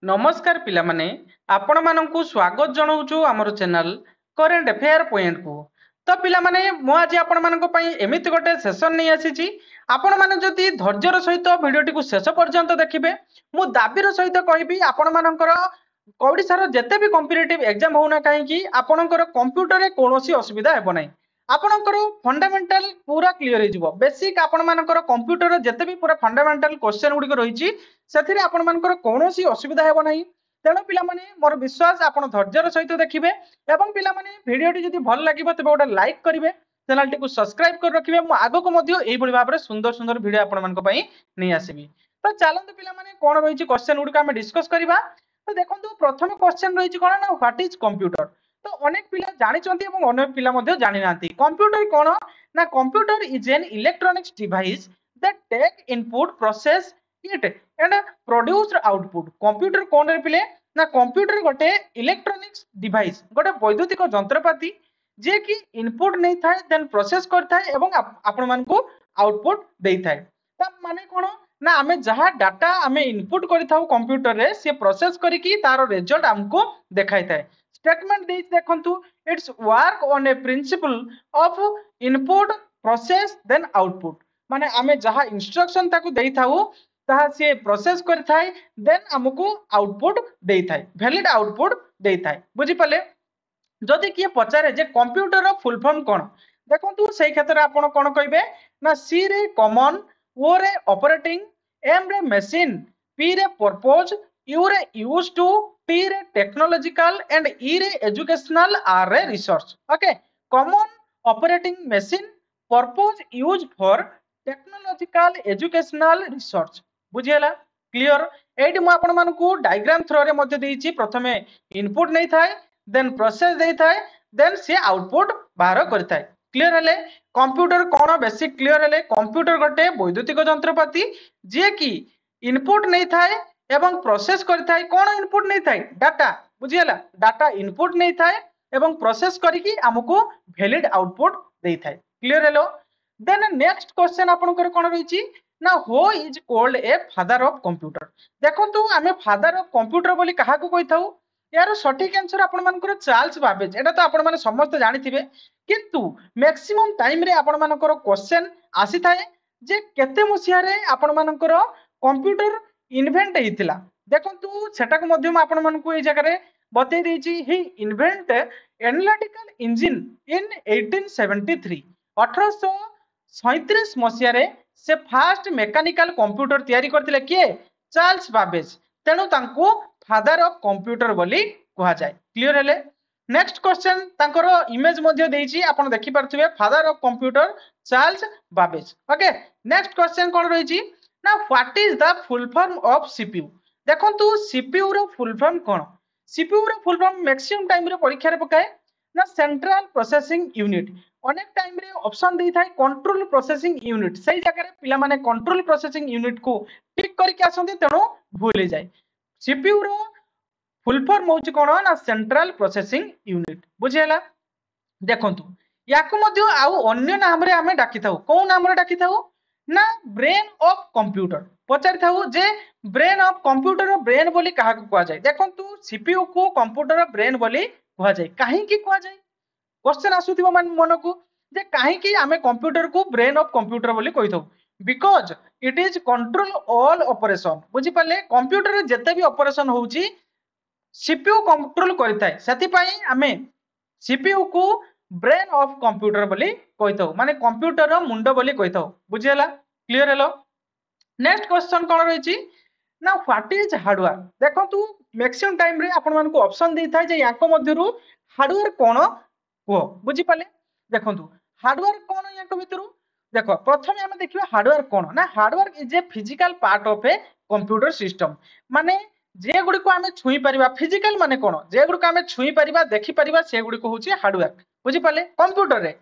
नमस्कार पिला माने आपण मानकु स्वागत जनाऊछु हमर चैनल करेंट अफेयर पॉइंट को। तो पिला माने मु आज आपण मानक पई एमिति गोटे सेशन नै आसीची। आपण माने जदि धैर्यर सहित भिडियोटी को शेष पर्यंत देखिबे मु दाबीर सहित कहबी आपण मानकर ओडिशार जते भी कॉम्पिटिटिव एग्जाम होना काहे कि आपणकर कंप्यूटर रे कोनोसी असुविधा हेबो नै। आपणकर फंडामेंटल पूरा क्लियर हो जिवो। बेसिक आपण मानकर कंप्यूटर रे जते भी पूरा फंडामेंटल क्वेश्चन गुडी रहिची सेथिरे आपण मानकर कोनोसी असुविधा हेबो नै। तेणु पिला माने मोर विश्वास आपण धैर्यर सहित देखिबे एवं पिला माने भिडियोटी जदि भल लागिबो तबे गोटे लाइक करिवे, चैनल टी को सब्सक्राइब कर रखिबे। मु आगो को मध्य एई भली भाबरे सुंदर सुंदर भिडियो आपण मानक पई नै आसीबी। तो चलंतु पिला माने कोन रहिची क्वेश्चन गुडी हम डिस्कस करिबा। तो देखंतु प्रथम क्वेश्चन रहिची कोन ना व्हाट इज कंप्यूटर। तो अनेक पिला जानि चंती एवं अनेक पिला मध्य जानि नांती। कंप्यूटर कोन ना computer is an electronics device that take input process it and produced output. Computer कोन रे पिले ना कंप्यूटर गोटे इलेक्ट्रॉनिक्स डिवाइस गोटे वैद्युतिक जंत्रपाती जे कि इनपुट नहीं थाए देन प्रोसेस करथाए एवं आपण मानकु आउटपुट देई थाए। ता माने कोन ना आमे जहा डाटा आमे इनपुट करिथाउ कंप्यूटर रे से प्रोसेस करिकी तारो रिजल्ट हमको देखाई थाए। स्टेटमेंट दे देखंतु it's work on a principle of input process then output. माने आमे जहा इंस्ट्रक्शन ताकू देई थाउ ताहा से प्रोसेस करथाय देन हमको आउटपुट देई थाय, वैलिड आउटपुट देई थाय। बुझी पाले। जदि किए पचारे जे कंप्यूटर रो फुल फॉर्म कोन देखंतु सेही क्षेत्र आपण कोन कहबे ना सी रे कॉमन, ओ रे ऑपरेटिंग, एम रे मशीन, पी रे पर्पस, यू रे यूज टू, टी रे टेक्नोलॉजिकल एंड ई रे एजुकेशनल, आर रे research. Okay, common, operating machine, purpose, use for technological, educational, research. बुझियला क्लियर। एटी मु आपण मानकु डायग्राम थ्रो रे मध्ये देइछि। प्रथमे इनपुट नै थाए देन प्रोसेस देइ थाए देन से आउटपुट बाहर करथाय। क्लियर हेले कंप्यूटर कोन बेसिक क्लियर हेले। कंप्यूटर गोटे वैद्युतिक जंत्रपाती जे कि इनपुट नै थाए एवं प्रोसेस करथाय। कोन इनपुट नै थाए डाटा। बुझियला डाटा इनपुट नै थाए एवं प्रोसेस करिकि हमकु वैलिड आउटपुट देइ थाए। क्लियर हेलो। देन नेक्स्ट क्वेश्चन आपनकर कोन रहिछि ना who is called a father of computer. देखंतु आमे फादर ऑफ कंप्यूटर बोली काहा को कहिथाउ। यार सठिक आंसर आपण मानकर चार्ल्स बाबेज। एटा तो आपण माने समस्त जानिथिबे किंतु मैक्सिमम टाइम रे आपण मानकर क्वेश्चन आसी थाए जे केते मसिया रे आपण मानकर कंप्यूटर इन्वेंट हेतिला। देखंतु सेटा को मध्यम आपण मानकु ए जगह रे बतै देछि ही इन्वेंट एनालिटिकल इंजन इन 1873। 1837 मसिया रे से फास्ट मेकानिकल कंप्यूटर तैयारी करथिले किए चार्ल्स बाबेज। तेणु तांको फादर ऑफ कंप्यूटर बोली कहा जाए। क्लियर हेले। नेक्स्ट क्वेश्चन तांकर इमेज मध्ये देइछि आपण देखि परथिबे father of computer Charles Babbage. Okay, next question कोन रहिछि ना what is the full form of CPU. देखंतु सीपीयू रो फुल फॉर्म कोन। सीपीयू रो फुल फॉर्म मैक्सिमम टाइम रे परीक्षा रे पकाए ना सेंट्रल प्रोसेसिंग यूनिट। अनेक टाइम रे ऑप्शन देई थाए कंट्रोल प्रोसेसिंग यूनिट। सही जगह रे पिला माने कंट्रोल प्रोसेसिंग यूनिट को टिक करके आसंती तेणु भूल जाए। सीपीयू रो फुल फॉर्म होची कोन ना सेंट्रल प्रोसेसिंग यूनिट। बुझियला। देखंतु याकु मध्य आउ अन्य नाम रे हमें डाकी थाउ। को नाम रे डाकी थाउ ना ब्रेन ऑफ कंप्यूटर। पचारि थाउ जे ब्रेन ऑफ कंप्यूटर ब्रेन बोली काहा को कहा जाय। देखंतु सीपीयू को कंप्यूटर ब्रेन बोली कहा जाय। काहे की कहा जाय क्वेश्चन आसुथिबो मन को जे काहे की हमें कंप्यूटर को ब्रेन ऑफ कंप्यूटर बोली कहि थाउ because it is control all operation. बुझी पाले कंप्यूटर रे जते भी ऑपरेशन होउची सीपीयू कंट्रोल करथाय। सेति पई हमें सीपीयू को ब्रेन ऑफ कंप्यूटर बोली कहिथाउ माने कंप्यूटर रो मुंडो बोली कहिथाउ। बुझियला क्लियर हेलो। नेक्स्ट क्वेश्चन कोन रहिछि ना व्हाट इज हार्डवेयर। देखंतु मैक्सिमम टाइम रे आपण मानकु ऑप्शन देई थाय जे याको मध्यरु हार्डवेयर कोन को। बुझी पाले। देखंतु हार्डवेयर कोन याको भितरु देखो प्रथमे हम देखिबा हार्डवेयर कोन ना hardware is a physical part of a computer system. माने जे गुडी को हमें छुई परिबा फिजिकल माने कोन जे गुडी को हमें छुई परिबा देखि परिबा से गुडी को होची हार्डवेयर। बुझी पाले। कंप्यूटर रे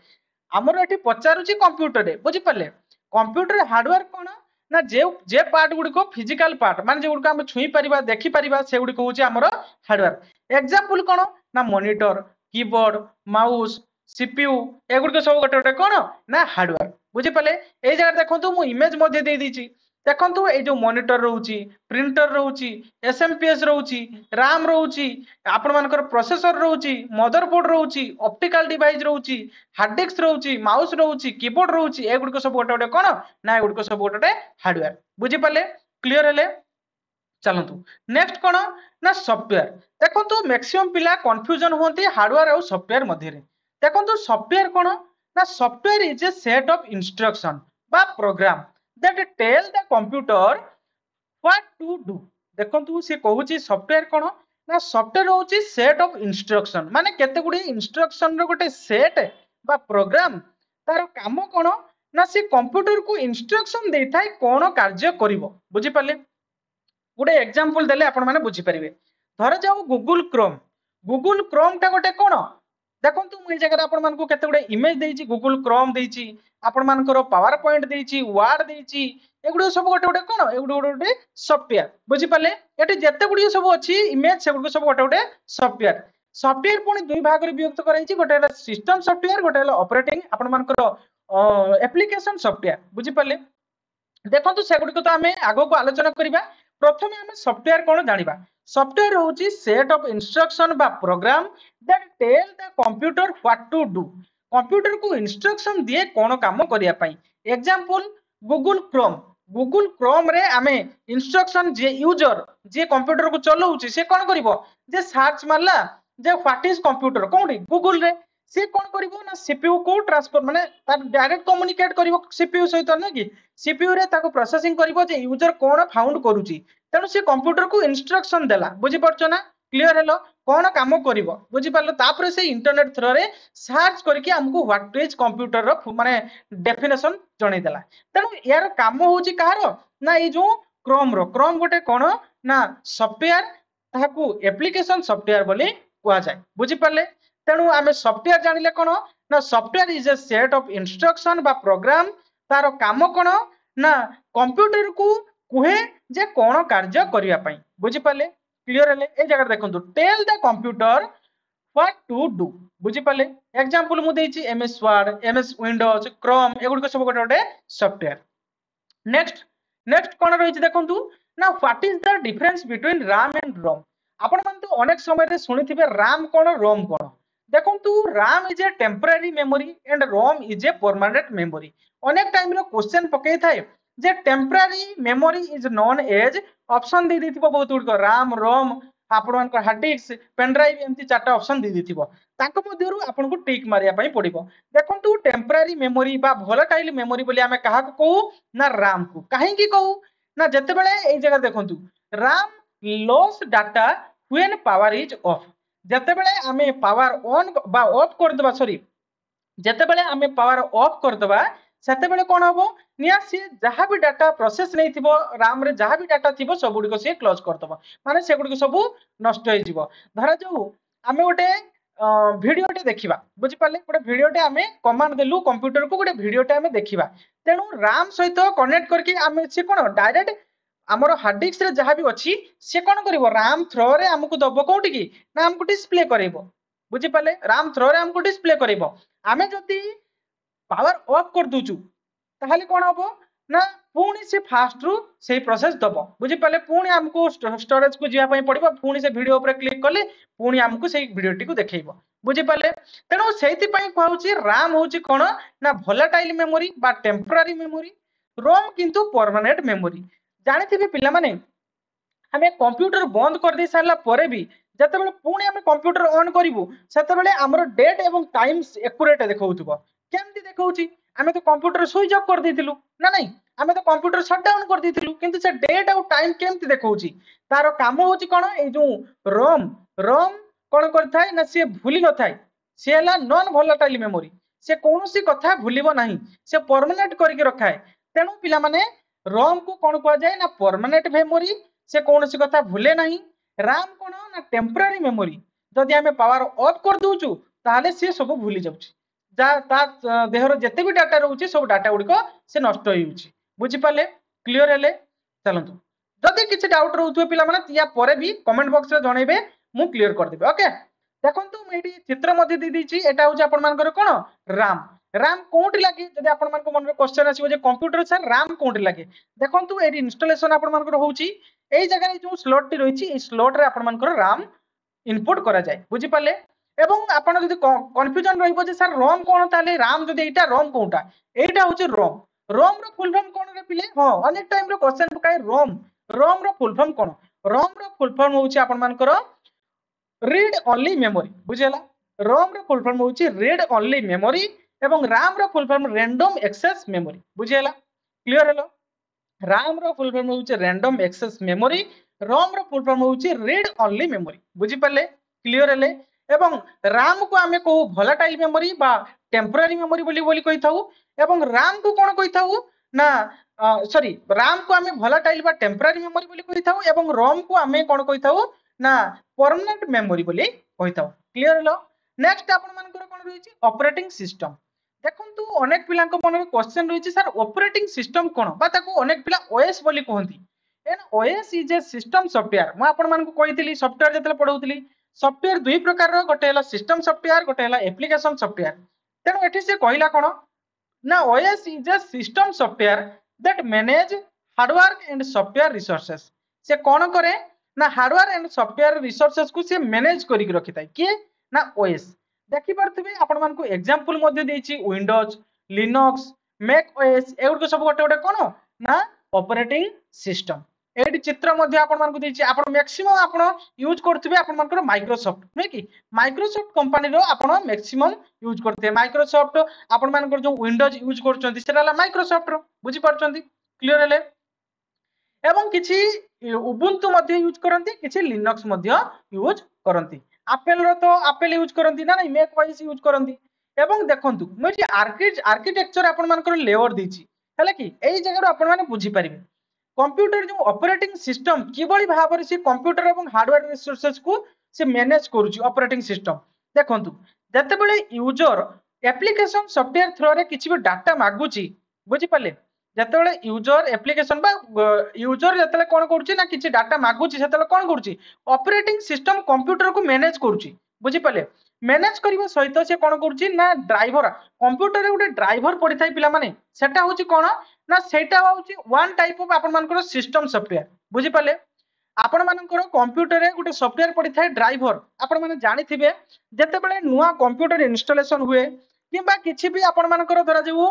हमर एठी पचारुची कंप्यूटर रे। बुझी पाले कंप्यूटर हार्डवेयर कोन ना जे पार्ट गुडी को फिजिकल पार्ट माने जे गुडी को हमें छुई परिबा देखि परिबा से गुडी को होची हमर हार्डवेयर। एग्जांपल कोन ना मॉनिटर, कीबोर्ड, माउस, सीपीयू ए गुडी को सब गोटे गोटे कोन ना हार्डवेयर। बुझी पाले। ए जगह देखंतु मु इमेज मध्ये दे दीची देखो ये जो मॉनिटर रोची प्रिंटर रोची एसएमपीएस रोची राम रोची आपण मानकर प्रोसेसर रोची मदरबोर्ड रोची ऑप्टिकल डिवाइस रोची हार्ड डिस्क रोची माउस रोची कीबोर्ड रोची एगुड़िक सब गोटे गोटे कौन ना एगुड़िक सब गोटे गोटे हार्डवेयर बुझीपारे क्लीयर हेले चलतु नेक्स्ट कौन ना सॉफ्टवेयर देखो मैक्सिमम पिला कंफ्यूजन होती हार्डवेयर और सॉफ्टवेयर मध्य देखो सॉफ्टवेयर कौन ना software is a set of instruction बा program that tell the computer what to do देखो सी कहूँ सॉफ्टवेयर कौन ना सॉफ्टवेयर हूँ सेट ऑफ इंस्ट्रक्शन माने केते गुडी इंस्ट्रक्शन रो गोटे सेट बा प्रोग्राम तार काम कौन ना सी कंप्यूटर को इंस्ट्रक्शन दे थाए कौन कार्य करिवो बुझी पाले गोटे एग्जांपल देले आपण माने बुझी परिबे धर जाऊ गूगल क्रोम टा गोटे कौन देखो मुझे जगह आपण मानकु केते गुडे इमेज देइची गूगल क्रोम देइची आपण मानकर पावर पॉइंट देइची वर्ड देइची एगुडे सब गोटे गोटे कौन एगुडे गोटे सॉफ्टवेयर बुझी पाले एटी जेते गुडी सब अछि इमेज से गुडी सब गोटे गोटे सॉफ्टवेयर सॉफ्टवेयर पुनी दुई भाग रे विभक्त कराइची गोटे हला सिस्टम सॉफ्टवेयर गोटे हला ऑपरेटिंग आपण मानकर एप्लीकेशन सॉफ्टवेयर बुझी पाले देखो से गुडी को तो हमें आगो को आलोचना करिबा प्रथमे हमें सॉफ्टवेयर कौन जानिबा सॉफ्टवेयर होची सेट ऑफ इंस्ट्रक्शन बा program that tell the computer what to do computer को इंस्ट्रक्शन दिए कौन काम करिया पई एग्जांपल गूगल क्रोम रे आमे इंस्ट्रक्शन जे यूजर जे कंप्यूटर को चलाउची से कौन करिवो जे सर्च मारला जे व्हाट इज कंप्यूटर कोडी गूगल रे से कौन करिवो ना सीपीयू को ट्रांसफर माने तार डायरेक्ट कम्युनिकेट करिवो सीपीयू सहित न कि सीपीयू रे ताको प्रोसेसिंग करिवो जे यूजर कोन फाउंड करूची तेणु से कंप्यूटर को इंस्ट्रक्शन देला बुझी परछो ना क्लियर हेलो कौन काम करिवो बुझी पारलो तापर से इंटरनेट थ्रू रे सर्च करके हमको व्हाट इज कंप्यूटर रो माने डेफिनेशन जणै देला तेणु यार काम होची कहारो ना ए जो क्रोम गोटे कौन ना सॉफ्टवेयर ताहाकू एप्लीकेशन सॉफ्टवेयर बोली कुआ जाय बुझी पारले तेणु आमे सॉफ्टवेयर जानिले कौन ना software is a set of instruction बा प्रोग्राम तार काम कौन ना कंप्यूटर को कुहे जे कौन कार्य करिया पई बुझी पाले क्लियर हेले ए जगह देखंतु tell the computer what to do बुझी पाले एग्जांपल मु देछि MS Word MS Windows Chrome एगुड सब गोटे गोटे सॉफ्टवेयर नेक्स्ट कौन रही देखंतु ना what is the difference between RAM and ROM आपण मन तो अनेक समय रे सुनिथिबे राम कौन रोम कौन देखंतु RAM is a temporary memory and ROM is a permanent memory अनेक टाइम रो क्वेश्चन पकई थाए जे temporary memory is known as option दे दिथिबो बहुत गुड राम रोम आपण मन हार्ड डिस्क पेन ड्राइव एमती चारटा ऑप्शन दे दिथिबो ताको मध्यरु आपण को टिक मारिया पई पड़िबो देखंतु टेम्पररी मेमोरी बा वोलेटाइल मेमोरी बोली हमें कहा को कहू ना राम को काहे की कहू ना जते बेले ए जगह देखंतु Ram loss data when power is of जते बेले हमें पावर ऑन बा ऑफ कर देबा सॉरी जते बेले हमें पावर ऑफ कर देबा सेते बेले कोन हबो निया सी जहाँ भी डाटा प्रोसेस नहीं थिबो राम रे जहाँ भी डाटा थिबो सब गुडी को सी क्लोज कर दबो माने से गुडी को सब नष्ट होई जिवो धरा जाऊ हमें गोटे भिडियोटे देखिबा बुझी पाले गोटे भिडियोटे हमें कमांड देलु कंप्यूटर को गोटे भिडियोटे हमें देखिबा तेनु राम सहित कनेक्ट करके हमें से कोन डायरेक्ट हमर हार्ड डिस्क रे जहाँ भी अछि से कोन करिवो राम थ्रो रे हमको दबो कोठी की ना हमको डिस्प्ले करिवो बुझी पाले राम थ्रो रे हमको डिस्प्ले करिवो हमें जदी पावर ऑफ कर दूचु ताहले कोन हबो ना पुणी से फास्ट रु से प्रोसेस दबो बुझी पाले पुणी हमको स्टोरेज को जिया पई पड़िबो पुणी से वीडियो ऊपर क्लिक करले पुणी हमको से वीडियोटी को देखैबो बुझी पाले तेनो सेति पई कहउची राम होची कोन ना वोलेटाइल मेमोरी बा टेम्पररी मेमोरी रोम किंतु परमानेंट मेमोरी जानिथिबे पिला माने हमें कंप्यूटर बंद कर दे सारला परे भी जते बेले पुणी हमें कंप्यूटर ऑन करिवु सेते बेले हमरो डेट एवं टाइम एक्यूरेट देखौथबो केमती देखौची हमें तो कंप्यूटर स्विच ऑफ कर देथिलु ना नहीं हमें तो कंप्यूटर शट डाउन कर देथिलु किंतु से डेट और टाइम केमती देखौची तारो काम होची कोन ए जो रोम कोन करथाय ना से भूली न थाय से हला नॉन वोलेटाइल मेमोरी से कोनोसी कथा भूलिबो नाही से परमानेंट करके रखाय तेनु पिला माने रोम को कोन कहआ जाय ना परमानेंट मेमोरी से कोनोसी कथा भूले नाही राम कोन ना टेम्पररी मेमोरी जदि हमें पावर ऑफ कर दोचु ताले से सब भूली जाउची जा ता देहर जते भी डाटा रहउची सब डाटा गुडी को से नष्ट होइउची बुझी पाले क्लियर हेले चलंतु जदि किछि डाउट रहउथु पिला माने या परे भी कमेंट बॉक्स रे जणैबे मु क्लियर कर देबे ओके देखंतु मैं एटी चित्र मध्ये दे दीची एटा होची आपण मानकर कोन RAM कोठी लगे जदि आपण मन को मन क्वेश्चन आसीबो जे कंप्यूटर सर RAM कोठी लगे देखंतु एडी इंस्टॉलेशन आपण मन को होउची एई जगह रे जो स्लॉट टी रहिची ए स्लॉट रे आपण मन को RAM इनपुट करा जाय बुझी पाले एवं आपण जदि कंफ्यूजन रहिबो जे सर ROM कोन ताले RAM जदि एटा ROM कोटा एटा होची ROM ROM रो फुल फॉर्म कोन रे पिले हां अनेक टाइम रो क्वेश्चन पकाय ROM रो फुल फॉर्म कोन ROM रो फुल फॉर्म होची आपण मन को रीड ओनली मेमोरी बुझेला ROM रो फुल फॉर्म होची रीड ओनली मेमोरी एवं RAM रो full form random access memory बुझेला क्लियर हेलो RAM रो फुल फॉर्म होची रैंडम एक्सेस मेमोरी ROM रो फुल फॉर्म होची रीड ओनली मेमोरी बुझी पाले क्लियर हेले एवं RAM को आमे को वोलेटाइल मेमोरी बा टेम्पररी मेमोरी बोली कहि थाउ एवं RAM को कोन कहि थाउ ना सॉरी RAM को आमे वोलेटाइल बा टेम्पररी मेमोरी बोली कहि थाउ एवं ROM को आमे कोन कहि थाउ ना परमानेंट मेमोरी बोली कहि थाउ क्लियर हेलो नेक्स्ट आपण मानकर कोन रहिछि ऑपरेटिंग सिस्टम देखंतु अनेक पिला को मन में क्वेश्चन रहिछि सर ऑपरेटिंग सिस्टम कोन बा ताको अनेक पिला OS बोली कहंती an OS is a system software म आपण मान को कहितली सॉफ्टवेयर जतले पढौतली सॉफ्टवेयर दुई प्रकार रो गोटे हला सिस्टम सॉफ्टवेयर गोटे हला एप्लीकेशन सॉफ्टवेयर तेनो एठी से कहिला कोन ना OS is a system software that manage hardware and software resources से कोन करे ना हार्डवेयर एंड सॉफ्टवेयर रिसोर्सेस को से मैनेज करी रखिताय के ना OS देखि परथबे आपण मान को एग्जांपल मध्ये देछि विंडोज लिनक्स मैक OS एगुड को सब गोटे गोटे कोन ना ऑपरेटिंग सिस्टम एडी चित्र मध्ये आपण मान को देछि आपण मैक्सिमम आपण यूज करथबे आपण मान को माइक्रोसॉफ्ट नै कि माइक्रोसॉफ्ट कंपनी रो आपण मैक्सिमम यूज करथे माइक्रोसॉफ्ट आपण मान को जो विंडोज यूज करचंती सेला माइक्रोसॉफ्ट रो बुझी परचंती क्लियर हेले एवं किछि उबुंटू मध्ये यूज करंती किछि लिनक्स मध्ये यूज करंती एप्पल रो तो एप्पल यूज करंती ना नहीं मैक OS यूज करंती एवं देखंतु मैं आर्किटेक्चर आपण मान को लेयर देछि हैला कि एई जगह रो आपण माने बुझी परिबे कंप्यूटर जो ऑपरेटिंग सिस्टम किबळी भाबरे से कंप्यूटर एवं हार्डवेयर रिसोर्सेस को से मैनेज करूची ऑपरेटिंग सिस्टम देखंतु जते बेले यूजर एप्लीकेशन सॉफ्टवेयर थ्रू रे किछि भी डाटा मागुची बुझी पाले जते बेले यूजर एप्लीकेशन बा यूजर जते कोन करूची ना किछि डाटा मागुची सेते कोन करूची ऑपरेटिंग सिस्टम कंप्यूटर को मैनेज करूची बुझी पाले मैनेज करबा सहित से कोन करूची ना ड्राइवर कंप्यूटर रे गुटे ड्राइवर पड़ी थाई पिला माने सेटा होची कोन ना सेटा होची वन टाइप ऑफ आपण मानकर सिस्टम सॉफ्टवेयर बुझी पाले आपण मानकर कंप्यूटर रे गुटे सॉफ्टवेयर पड़ी थाई ड्राइवर आपण माने जानि थिबे जते बेले नुवा कंप्यूटर इंस्टॉलेशन हुए किबा किछि भी आपण मानकर धरा जेउ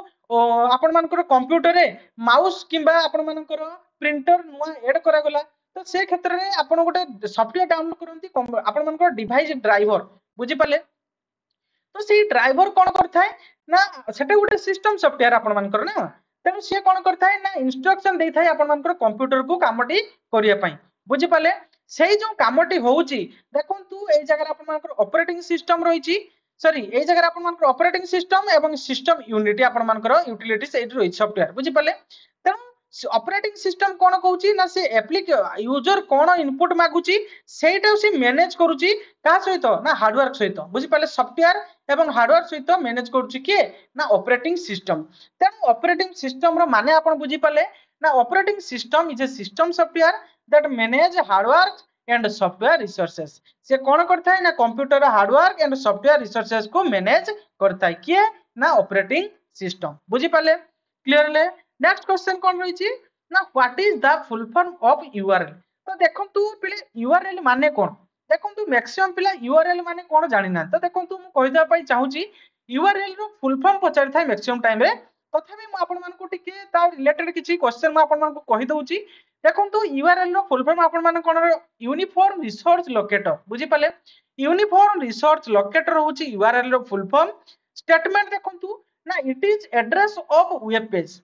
आपण मानकर कंप्यूटर रे माउस किबा आपण मानकर प्रिंटर नुवा ऐड करा गला तो से क्षेत्र रे आपण गुटे सॉफ्टवेयर डाउनलोड करंती आपण मानकर डिवाइस ड्राइवर बुझी पाले तो से ड्राइवर कोन करथाय ना सेटा गुटे सिस्टम सॉफ्टवेयर आपण मानकर ना तेनु से कोन करथाय ना इंस्ट्रक्शन देई थाय आपण मानकर कंप्यूटर को कामटी करिया पई बुझी पाले सेही जो कामटी होउची देखंतु ए जगह आपण मानकर ऑपरेटिंग सिस्टम रहिची सॉरी ए जगह आपण मानकर ऑपरेटिंग सिस्टम एवं सिस्टम यूनिटी आपण मानकर यूटिलिटी सेही रही सॉफ्टवेयर बुझी पाले तेनु ऑपरेटिंग सिस्टम कोन कहउची ना से यूजर कोन इनपुट मागुची सेटा से मैनेज करूची का सहित ना हार्डवेयर सहित बुझी पाले सॉफ्टवेयर एवं हार्डवेयर सहित मैनेज करूची के ना ऑपरेटिंग सिस्टम तेनु ऑपरेटिंग सिस्टम रो माने आपण बुझी पाले ना operating system is a system software that manage hardware and software resources से कोन करता है ना computer hardware and software resources को मैनेज करता है किए ना ऑपरेटिंग सिस्टम बुझी पाले क्लियर ले नेक्स्ट क्वेश्चन कोन रही छी ना what is the full form of URL तो देखंतु पिले यूआरएल माने कोन देखंतु मैक्सिमम पिला यूआरएल माने कोन जानि ना तो देखंतु मु कहिदा पई चाहूची यूआरएल रो फुल फॉर्म पचारि थाय मैक्सिमम टाइम रे तथापि मु आपण मान को टिके ता रिलेटेड किछि क्वेश्चन मु आपण मान को कहि दउची देखंतु यूआरएल रो फुल फॉर्म आपण मान कोन यूनिफॉर्म रिसोर्स लोकेटर बुझी पाले यूनिफॉर्म रिसोर्स लोकेटर होची यूआरएल रो फुल फॉर्म स्टेटमेंट देखंतु ना it is address of web page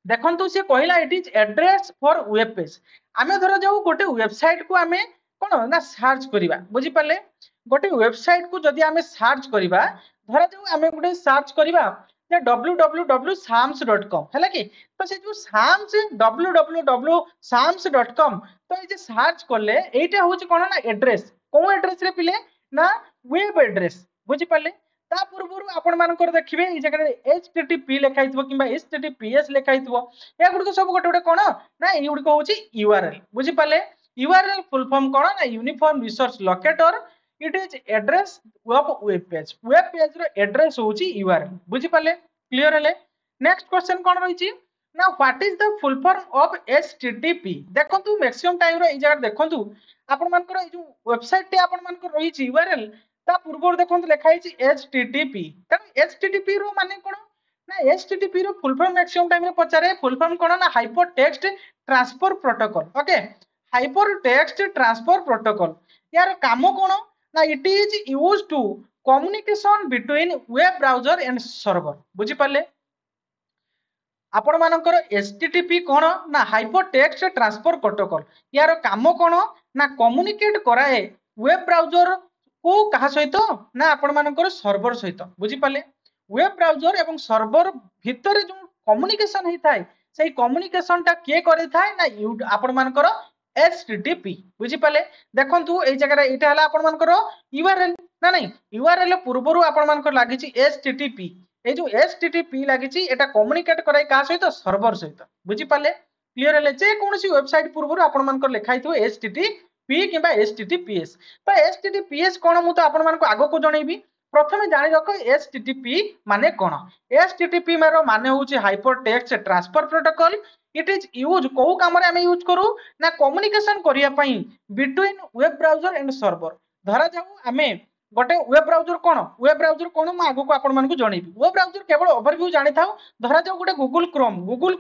देखंतु से कहला it is address for web page आमे धर जाऊ गोटे वेबसाइट को आमे कोन ना सर्च करिबा बुझी पाले गोटे वेबसाइट को जदी आमे सर्च करिबा धर जाऊ आमे गोटे सर्च करिबा जे www.sams.com हैला कि तो से जो sams www.sams.com तो ए जे सर्च करले एटा होची कोन ना एड्रेस को एड्रेस रे पिले ना वेब एड्रेस बुझी पाले ता पूर्वरु आपण मानकर देखिबे ए जगह http लिखाइतबो किबा https लिखाइतबो ए गुड सब गोटे गोटे कोन ना ए गुड को होची URL बुझी पाले URL फुल फॉर्म कोन ना uniform resource locator it is address of web page रो एड्रेस होची यूआरएल बुझी पाले क्लियर हेले नेक्स्ट क्वेश्चन कोन रहिची ना what is the full form of HTTP देखंतु मैक्सिमम टाइम रो ए जगह देखंतु आपण मानकर ए जो वेबसाइट टे आपण मानकर रहिची यूआरएल ता पूर्व देखंतु लिखा हिची एचटीटीपी त एचटीटीपी रो माने कोन ना एचटीटीपी रो फुल फॉर्म मैक्सिमम टाइम रे पचारे फुल फॉर्म कोन ना hyper text transfer protocol okay hyper text transfer protocol यार काम कोन ना it is used to communication between web browser and server बुझी पाले आपण मानकर एचटीटीपी कोन ना हाइपर टेक्स्ट ट्रांसफर प्रोटोकॉल यार काम कोन ना कम्युनिकेट कराए वेब ब्राउजर को कहा सहित ना आपण मानकर सर्वर सहित बुझी पाले वेब ब्राउजर एवं सर्वर भितर जो कम्युनिकेशन होई थाए सेही कम्युनिकेशन टा के करे थाए ना आपण मानकर एचटीटीपी बुझी पाले देखंतु ए जगह एटा हला आपण मानकर यूआरएल ना नहीं यूआरएल पूर्वरु आपण मानकर लागिची एचटीटीपी ए जो एचटीटीपी लागिची एटा कम्युनिकेट कराई का सहित सर्वर सहित बुझी पाले क्लियर हेले जे कोनसी वेबसाइट पूर्वरु आपण मानकर लिखाई थियो एचटीटीपी किबा एचटीटीपीएस तो एचटीटीपीएस कोन मु तो आपण मानको आगो को जणैबी प्रथमे जानि रख एचटीटीपी माने कोन एचटीटीपी मारो माने होची hyper text transfer protocol it is use को काम रे हम यूज करू ना कम्युनिकेशन करिया पई between web browser and server धरा जाऊ हमें गोटे वेब ब्राउजर कोन म आगो को आपण मानको जणैबी वेब ब्राउजर केवल ओवरव्यू जानि थाउ धरा जाऊ गोटे गूगल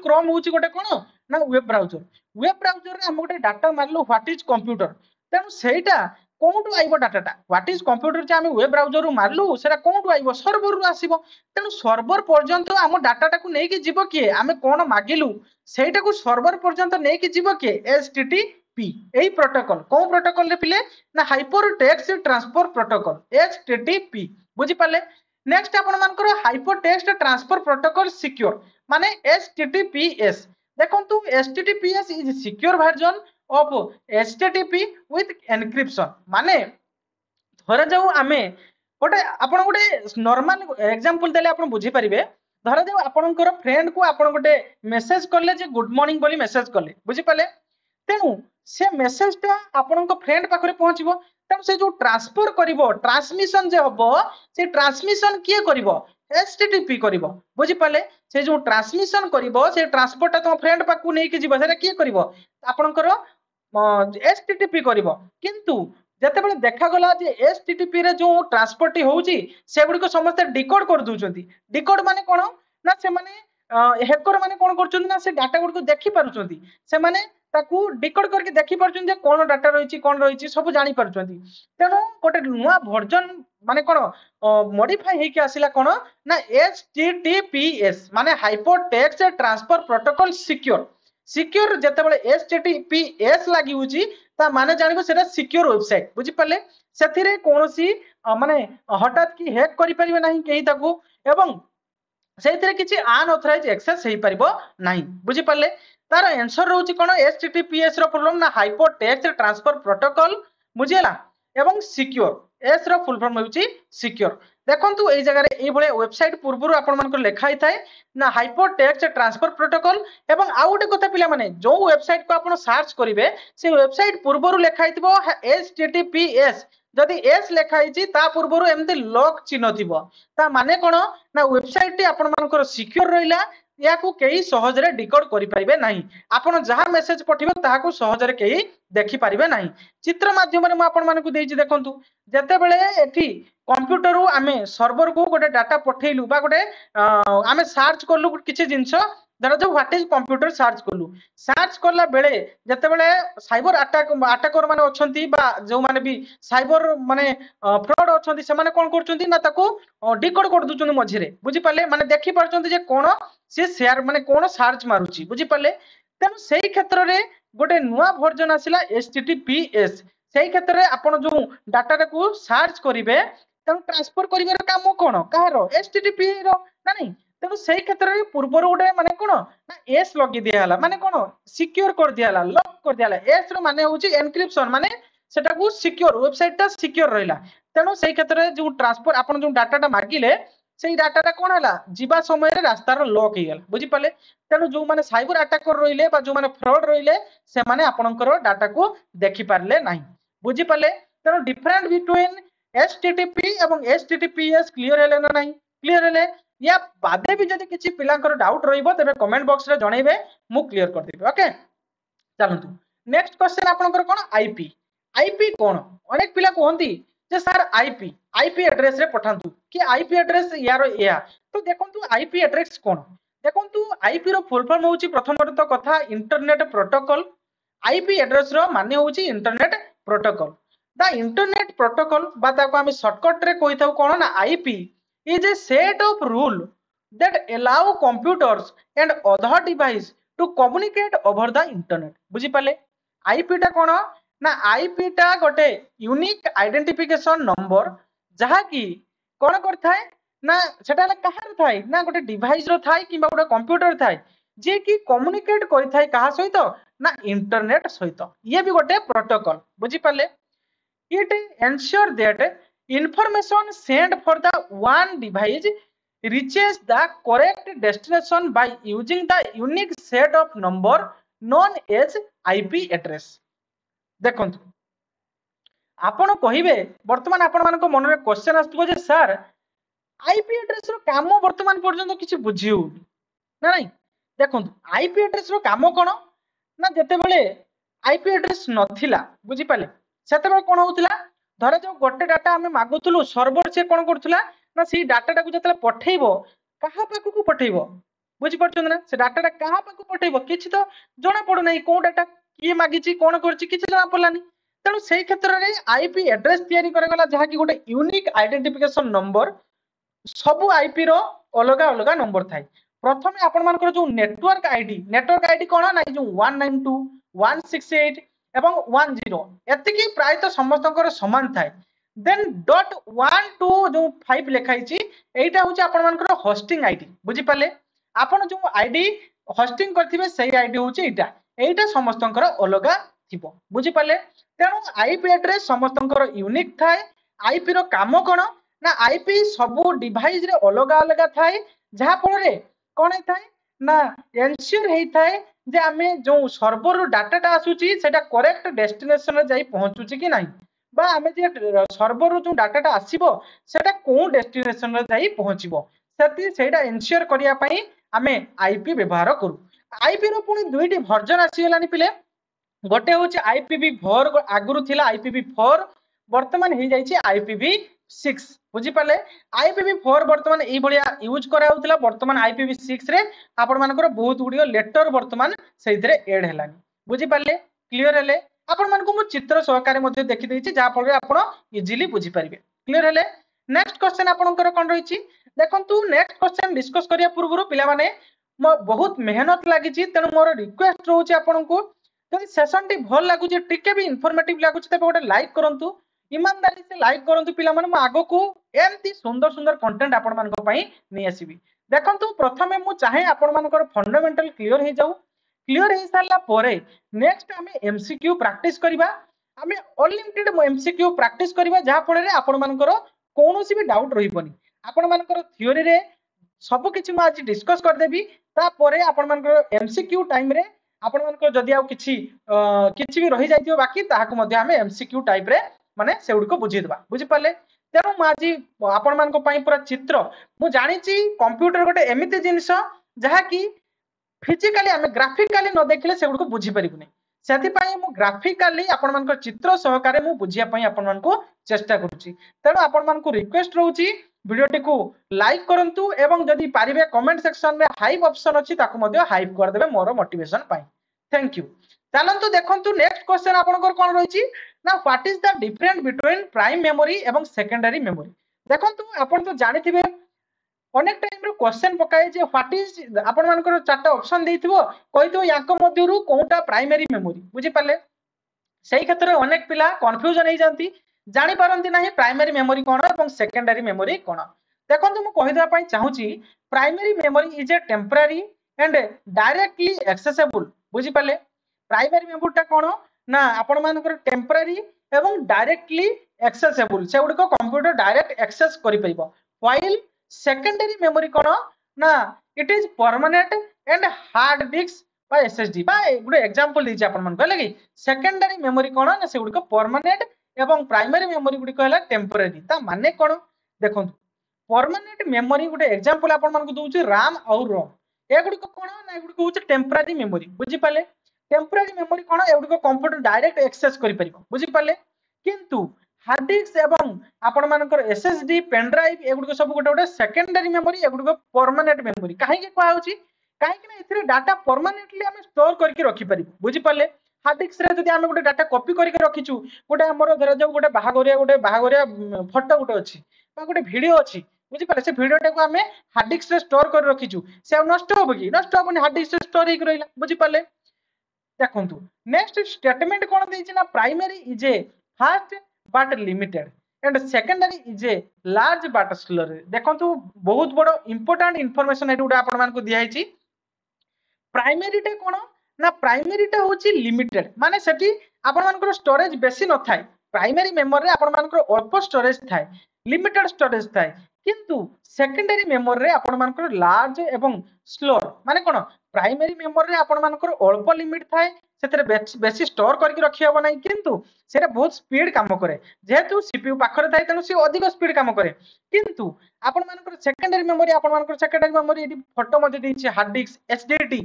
क्रोम होची गोटे कोन ना वेब ब्राउजर रे हम गोटे डाटा मारलो व्हाट इज कंप्यूटर तेनु सेटा कोउटु आइबो डाटाटा व्हाट इज कंप्यूटर जे हम वेब ब्राउजर रु मारलु सेटा कोउटु आइबो सर्वर रु आसीबो तेनु सर्वर पर्यंत हम डाटाटा को नेकी जीवो किए हम कोन मागिलु सेटा को सर्वर पर्यंत नेकी जीवो किए एचटीटीपी एई प्रोटोकॉल को प्रोटोकॉल रे पिले ना hyper text transfer protocol HTTP बुझी पाले नेक्स्ट आपण मानकर hyper text transfer protocol secure माने एचटीटीपीएस देखंतु HTTPS is secure version of HTTP with encryption माने धरा जाऊ आमे गोटे आपण गोटे नॉर्मल एग्जांपल देले आपण बुझी परिबे धरा जाऊ आपनकर फ्रेंड को आपण गोटे मेसेज करले जे गुड मॉर्निंग बोली मेसेज करले बुझी पाले तेनु से मेसेज टा आपनक फ्रेंड पाखरे पहुंचबो तेनु से जो ट्रांसफर करिवो ट्रांसमिशन जे हबो से ट्रांसमिशन किए करिवो एचटीटीपी करिवो बुझी पाले से जो ट्रांसमिशन करिवो से ट्रांसपोर्ट ता तो फ्रेंड पाखु नै कि जीवो सेटा किए करिवो आपनकर एचटीटीपी करिवो किंतु जते बेले देखा गला जे एचटीटीपी रे जो ट्रांसपोर्ट होउची से गुडी को समस्त डिकोड कर दोउचंती डिकोड माने कोन ना से माने हैकर माने कोन करचंती ना से डाटा गुडी को देखि पारुचंती से माने ताकू डिकोड करके देखि पारुचंती कोन डाटा रहिची सब जानि पारुचंती तेनो गोटे नुवा वर्जन माने कोन मॉडिफाई हे के आसिला कोन ना एचटीटीपीएस माने hyper text transfer protocol secure जते बेले एचटीटीपीएस लागि होची ता माने जानिबो सेटा सिक्योर वेबसाइट बुझी पाले सेथिरे कोनोसी माने हठात की हैक करि परिबे नाही केही ताकू एवं सेथिरे किछि अनऑथराइज एक्सेस हेई परिबो नाही बुझी पाले तार आंसर रहउची कोन एचटीटीपीएस रो प्रॉब्लम ना हाइपर टेक्स्ट ट्रांसफर प्रोटोकॉल बुझिला एवं सिक्योर एस रो फुल फॉर्म होउची सिक्योर देखंतु ए जगह रे ए भले वेबसाइट पूर्वरु आपण मानकर लेखाई थाए ना हाइपर टेक्स्ट ट्रांसफर प्रोटोकॉल एवं आ गोटे कथा पिला माने जो वेबसाइट को आपण सर्च करिवे से वेबसाइट पूर्वरु लेखाई थिबो https जदि एस लेखाई छि ता पूर्वरु एमते लॉक चिन्ह थिबो ता माने कोन ना वेबसाइट टी आपण मानकर सिक्योर रहिला या को केही सहज रे डिकोड करि परिबे नाही आपण जहा मेसेज पठिबे ताहा को सहज रे केही देखि परिबे नाही चित्र माध्यम रे म आपण मानकु देइछि देखंतु जते बेले एठी कंप्यूटर रु आमे सर्वर को गोटे डाटा पठेइलु बा गोटे आमे सर्च करलु किछि जिंस धरा जो व्हाट इज कंप्यूटर सर्च करला बेले जते बेले साइबर अटैकर माने अछंती बा जो माने भी साइबर माने फ्रॉड अछंती से माने कोन करचंती ना ताको डिकोड कर दुचंती मझिरे बुझी पाले माने देखि परचंती जे कोन से शेयर माने कोन सर्च मारुची बुझी पाले तेनु सेही क्षेत्र रे गोटे नुवा वर्जन आसिला https सेही क्षेत्र रे आपण जो डाटा को सर्च करिवे तेनु ट्रांसफर करिवार काम कोन काहरो http रो ना नहीं तेनु सेही क्षेत्र रे पूर्वर गोटे माने कोन ना एस लगी दियाला माने कोन सिक्योर कर दियाला लॉक कर दियाला एस रो माने होची एनक्रिप्शन माने सेटा को सिक्योर वेबसाइट ता सिक्योर रहिला तेनु सेही क्षेत्र रे जो ट्रांसफर आपण जो डाटाटा मागिले सेही डाटाटा कोन हला जीवा समय रे रास्ता रो लॉक हेगल बुझी पाले तेनु जो माने साइबर अटैकर रहिले बा जो माने फ्रॉड रहिले से माने आपनकर डाटा को देखि पारले नाही बुझी पाले तेनु डिफरेंट बिटवीन HTTP एवं HTTPS क्लियर हेले ना नहीं क्लियर हेले या बादे भी जदि किछि पिलांकर डाउट रहइबो तबे कमेंट बॉक्स रे जणैबे मु क्लियर कर देबे ओके चलंतु नेक्स्ट क्वेश्चन आपनकर कोन आईपी आईपी कोन अनेक पिला कहंती जे सर आईपी आईपी एड्रेस रे पठांतु कि आईपी एड्रेस यार या तो देखंतु आईपी एड्रेस कोन देखंतु आईपी रो फुल फॉर्म होउची प्रथम तो कथा इंटरनेट प्रोटोकॉल आईपी एड्रेस रो माने होउची internet protocol the internet protocol बा ताको हम शॉर्टकट रे कहिथाउ कोन ना IP is a set of rule that allow computers and other device to communicate over the internet बुझी पाले आईपी टा कोन ना आईपी टा गोटे यूनिक आइडेंटिफिकेशन नंबर जहा की कोन करथाय ना सेटा कहार थाय ना गोटे डिवाइस रो थाय किबा गोटे कंप्यूटर थाय जे की कम्युनिकेट करिथाय कहा सहित ना इंटरनेट सहित ये भी गोटे प्रोटोकॉल बुझी पाले it ensure that information sent for the one device reaches the correct destination by using the unique set of number known as IP address देखंतु आपण कहिबे वर्तमान आपण मानको मन रे क्वेश्चन आस्तबो जे सर आईपी एड्रेस रो काम वर्तमान पर्यंत किछि बुझिउ ना नहीं देखंतु आईपी एड्रेस रो काम कोन ना जते बेले आईपी एड्रेस नथिला बुझी पाले सेते बेले कोन होउतला धरे जो गोटे डाटा हमें मागुथुलु सर्वर से कोन करथुला ना सी डाटा को जते पठेइबो कहा पाकु को पठेइबो बुझी परछन ना से डाटा कहा पाकु पठेइबो किछि तो जणा पडु नै को डाटा किए मागिछि कोन करछि किछि जणा पडलानी तेणु सेई क्षेत्र रे आईपी एड्रेस तयारी करे गला जहा कि गोटे यूनिक आइडेंटिफिकेशन नंबर सबु आईपी रो अलगा अलगा नंबर थाई प्रथमे आपण मानकर जो नेटवर्क आईडी कोन ना जो 192 168 एवं 10 एतिकी प्राय तो समस्तकर समान थाए देन डॉट 1 2 जो 5 लिखाई छि एटा होची आपण मानकर होस्टिंग आईडी बुझी पाले आपण जो आईडी होस्टिंग करथिबे सही आईडी होची एटा समस्तकर अलगा थिबो बुझी पाले तेनु आईपी एड्रेस समस्तकर यूनिक थाए आईपी रो काम कोन ना आईपी सबु डिवाइस रे अलगा अलगा थाए जहा फल कोन थाए ना एंश्योर हेई थाए जे आमे जो सर्वर डाटा टा आसुची सेटा करेक्ट डेस्टिनेशन रे जाई पहुंचुची कि नाही बा आमे जे सर्वर जो डाटा टा आसीबो सेटा को डेस्टिनेशन रे जाई पहुंचीबो सेति सेटा एंश्योर करिया पई आमे आईपी व्यवहार करू आईपी रो पुनी दुईटी वर्जन आसी गेलानी पिले गोटे होची IPv4 आगुरु थिला IPv4 वर्तमान हे जाईची IPv6 बुझी पाले IPv4 वर्तमान ए भलिया यूज करा होतला वर्तमान IPv6 रे आपण मानकर बहुत गुडियो लेटर वर्तमान सेइथरे ऐड हेलानी बुझी पाले क्लियर हेले आपण मानको मु चित्र सहकारी मध्ये देखि देइची जा फल रे आपण इजीली बुझी परिबे क्लियर हेले नेक्स्ट क्वेश्चन आपनकर कोन रहिची देखंतु नेक्स्ट क्वेश्चन डिस्कस करिया पूर्वरु पिला माने बहुत मेहनत लागिची तेनु मोर रिक्वेस्ट रहउची आपनको जदि सेशन टी भल लागु जे टिके भी इंफॉर्मेटिव लागु तबे गोटे लाइक करंतु ईमानदारी से लाइक करंतु पिला माने म आगो को एमती सुंदर सुंदर कंटेंट आपण मानको पई नै आसीबी देखंतु प्रथमे मु चाहे आपण मानकर फंडामेंटल क्लियर हे जाऊ क्लियर हे साला परे नेक्स्ट हमें एमसीक्यू प्रैक्टिस करबा हमें अनलिमिटेड एमसीक्यू प्रैक्टिस करबा जहा पळे रे आपण मानकर कोनोसी भी डाउट रहिबनी आपण मानकर थ्योरी रे सब किछि म आज डिस्कस कर देबी ता परे आपण मानकर एमसीक्यू टाइम रे आपण मानकर जदि आ किछि भी रहि जाइतियो बाकी ताहाको मध्ये हमें एमसीक्यू टाइप रे माने सेउड को बुझी देबा बुझी पाले तेनु म आज आपण मानको पई पूरा चित्र मु जानि छि कंप्यूटर गोटे एमिति जिंस जहा कि फिजिकली हमें ग्राफिकली न देखले सेउड को बुझी परिबुनी सेति पई मु ग्राफिकली आपण मानको चित्र सहकारे मु बुझिया पई आपण मानको चेष्टा करूची तेनु आपण मानको रिक्वेस्ट रहउची वीडियोटी को लाइक करंतु एवं जदि पारिबे कमेंट सेक्शन में हाइप ऑप्शन अछि ताको मध्ये हाइप कर देबे मोर मोटिवेशन पाई थैंक यू चलंतु देखंतु नेक्स्ट क्वेश्चन आपनकर कोन रहिची ना what is the difference between prime memory एवं सेकेंडरी मेमोरी देखंतु आपण तो जानिथिबे अनेक टाइम रो क्वेश्चन पकाए जे व्हाट इज आपण मानकर चारटा ऑप्शन देइथिबो कहितो याको मध्यरु कोनटा प्राइमरी मेमोरी बुझी पाले सेही क्षेत्र में अनेक पिला कंफ्यूजन हे जानती जानि पारंती नाही प्राइमरी मेमोरी कोन एवं सेकेंडरी मेमोरी कोन देखंतु मु कहि देबा पई चाहूची primary memory is a temporary and directly accessible बुझी पाले प्राइमरी मेमोरी टा कोन ना आपण मानकर टेम्पररी एवं डायरेक्टली एक्सेसिबल से गुडी को कंप्यूटर डायरेक्ट एक्सेस करि परिबो व्हाइल सेकेंडरी मेमोरी कोन ना it is permanent and hard disk बा एसएसडी बा गुडी एग्जांपल दिछि आपण मन कहले कि सेकेंडरी मेमोरी कोन ना से गुडी को परमानेंट एवं प्राइमरी मेमोरी गुडी कहला टेम्पररी ता माने कोन देखंतु परमानेंट मेमोरी गुटे एग्जांपल आपण मानकु दोउची RAM और ROM एगुडी को कोन ना एगुडी को होची टेम्पररी मेमोरी बुझी पाले टेम्पररी मेमोरी कोन एगुडी को कंप्यूटर डायरेक्ट एक्सेस करि परिबो बुझी पाले किंतु हार्ड डिस्क एवं आपण मानकर SSD पेन ड्राइव एगुडी को सब गोटे गोटे सेकेंडरी मेमोरी एगुडी को परमानेंट मेमोरी काहे के कोआ होची काहे कि ना इथरे डाटा परमानेंटली हम स्टोर करके रखि परिबो बुझी पाले हार्ड डिस्क रे जदि हम गोटे डाटा कॉपी करके रखिछु गोटे हमर धरा जाऊ गोटे बाहागोरिया फोटो गोटे अछि बा गोटे वीडियो अछि बुझी पाले से वीडियो टाको हमें हार्ड डिस्क रे स्टोर कर रखिछु से नष्ट होबो कि नष्ट होबनी हार्ड डिस्क रे स्टोर हेक रहिला बुझी पाले देखंतु नेक्स्ट स्टेटमेंट कोन देछि ना primary is a fast but limited and secondary is a large but slow देखंतु बहुत बड़ इंपोर्टेंट इंफॉर्मेशन एटुडा आपण मान को दिया हिची प्राइमरी टे कोन ना प्राइमरी टे होची लिमिटेड माने सेठी आपण मानकर स्टोरेज बेसी न थाय प्राइमरी मेमोरी रे आपण मानकर अल्प स्टोरेज थाय लिमिटेड स्टोरेज थाय किंतु सेकेंडरी मेमोरी रे आपण मानकर लार्ज एवं स्लो माने कोन प्राइमरी मेमोरी रे आपण मानकर अल्प लिमिट थाय सेतरे बेसी स्टोर करके रखि हबो नै किंतु सेटा बहुत स्पीड काम करे जेहेतु सीपीयू पाखरे थाय तनो से अधिक स्पीड काम करे किंतु आपण मानकर सेकेंडरी मेमोरी आपण मानकर सेकेंडरी मेमोरी एटी फोटो मध्ये देछि hard disk HDD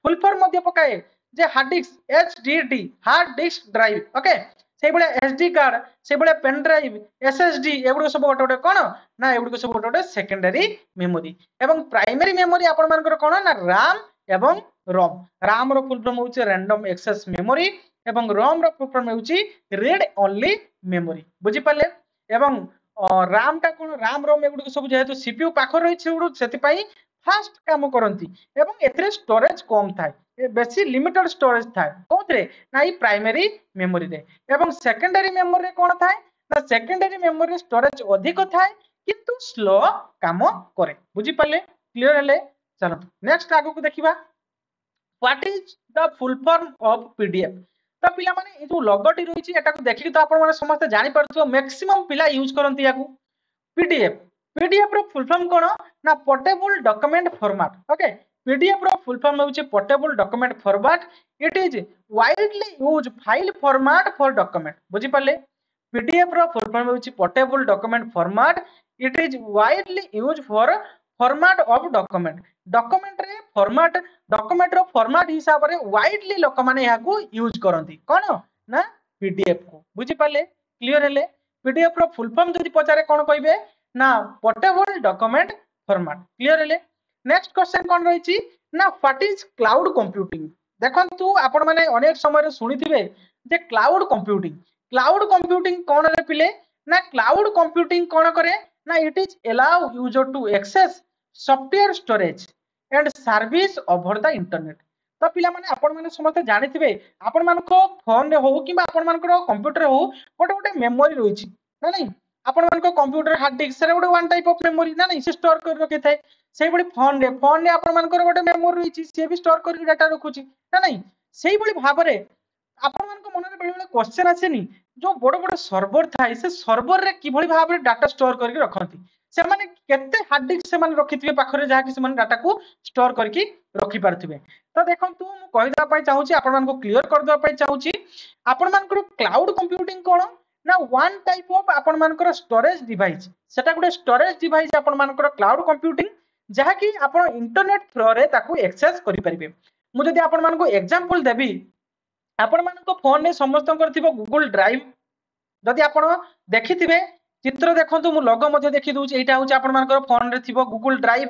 full form मध्ये पकाए जे hard disk HDD hard disk drive okay से बळे एसडी कार्ड से बळे पेन ड्राइव एसएसडी एगुडो सब गोटे गोटे कोन ना एगुडो सब गोटे गोटे सेकेंडरी मेमोरी एवं प्राइमरी मेमोरी आपण मानकर कोन ना RAM एवं ROM RAM रो फुल फॉर्म होउची रैंडम एक्सेस मेमोरी एवं ROM रो फुल फॉर्म होउची रीड ओनली मेमोरी बुझी पाले एवं RAM टा कोन RAM ROM एगुडो सब जेहेतु सीपीयू पाखर रही छै सेति पई फास्ट काम करंती एवं एथरे स्टोरेज कम थाय बेसी लिमिटेड स्टोरेज थाय कोथरे ना ई प्राइमरी मेमोरी रे एवं सेकेंडरी मेमोरी रे कोन थाय ना सेकेंडरी मेमोरी स्टोरेज अधिक थाय किंतु स्लो काम करे बुझी पाले क्लियर हेले चलो नेक्स्ट आगु को देखिबा what is the full form of PDF तो पिला माने ए जो लोगोटी रहिछि एटा को देखि तो आपण माने समस्त जानि परथो मैक्सिमम पिला यूज करंती याकू पीडीएफ पीडीएफ रो फुल फॉर्म कोन ना portable document format okay PDF रो फुल फॉर्म होउछि portable document format it is widely use file format for document बुझी पाले पीडीएफ रो फुल फॉर्म होउछि portable document format it is widely use for format of document document रे format document रो format हिसाब रे widely लोक माने याकू यूज करंती कोन ना पीडीएफ को बुझी पाले क्लियर हेले पीडीएफ रो फुल फॉर्म जदि पचारे कोन कहबे ना पोर्टेबल डॉक्यूमेंट फॉर्मेट क्लियर हेले नेक्स्ट क्वेश्चन कोन रहिछि ना व्हाट इज क्लाउड कंप्यूटिंग देखंतु आपण माने अनेक समय रे सुनिथिबे जे क्लाउड कंप्यूटिंग कोन रे पिले ना क्लाउड कंप्यूटिंग कोन करे ना it is allow user to access software storage and service over the internet तो पिला माने आपण माने समस्त जानिथिबे आपण मानको फोन रे हो किबा आपण मानको कंप्यूटर हो गोटे गोटे मेमोरी रहिछि ना नहीं आपण मानको कंप्यूटर हार्ड डिस्क रे गोटे वन टाइप ऑफ मेमोरी ना नहीं से स्टोर कर रखे थाए सेही बडी फोन रे आपण मानको गोटे मेमोरी रहिछि से भी स्टोर करके डाटा रखुछि ना नहीं सेही बडी भाबरे आपण मानको मन रे बेले बेले क्वेश्चन आसेनी जो बड़ बड़ सर्वर थाए से सर्वर रे किभली भाबरे डाटा स्टोर करके रखंती से माने केते हार्ड डिस्क से माने रखिथिबे पाखरे जहा कि से माने डाटा को स्टोर करके रखि पारथिबे तो देखंतु मु कहिदा पई चाहूची आपण मानको क्लियर कर दवा पई चाहूची आपण मानको क्लाउड कंप्यूटिंग कोन ना वन टाइप ऑफ आपण मानकर स्टोरेज डिवाइस सेटा गुटे स्टोरेज डिवाइस आपण मानकर क्लाउड कंप्यूटिंग जहा कि आपण इंटरनेट थ्रू रे ताकू एक्सेस करि परिबे मु जदि आपण मानको एग्जांपल देबी आपण मानको फोन रे समस्त करथिबो गूगल ड्राइव जदि आपण देखिथिबे चित्र देखंतु मु लोगो मध्ये देखि दउची एटा होची आपण मानकर फोन रे थिबो गूगल ड्राइव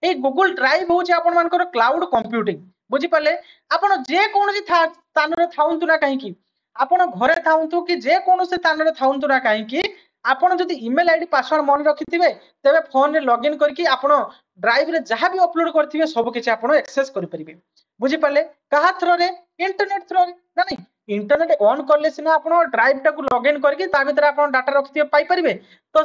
ए गूगल ड्राइव होची आपण मानकर क्लाउड कंप्यूटिंग बुझी पाले आपण जे कोनोसी स्थान रे थाउंतु ना काहे कि आपण घरे थाउंतु कि जे कोनोसी स्थान रे थाउंतु ना काहे कि आपण जदि ईमेल आईडी पासवर्ड मन रखिथिबे तेबे फोन रे लॉगिन करके आपण ड्राइव रे जहां भी अपलोड करथिबे सब किछि आपण एक्सेस करि परिबे बुझी पाले कहा थ्रो रे इंटरनेट थ्रो रे ना नहीं इंटरनेट ऑन करले सिना आपण ड्राइव टा को लॉगिन करके ता भीतर आपण डाटा रखथिबे पाई परिबे तो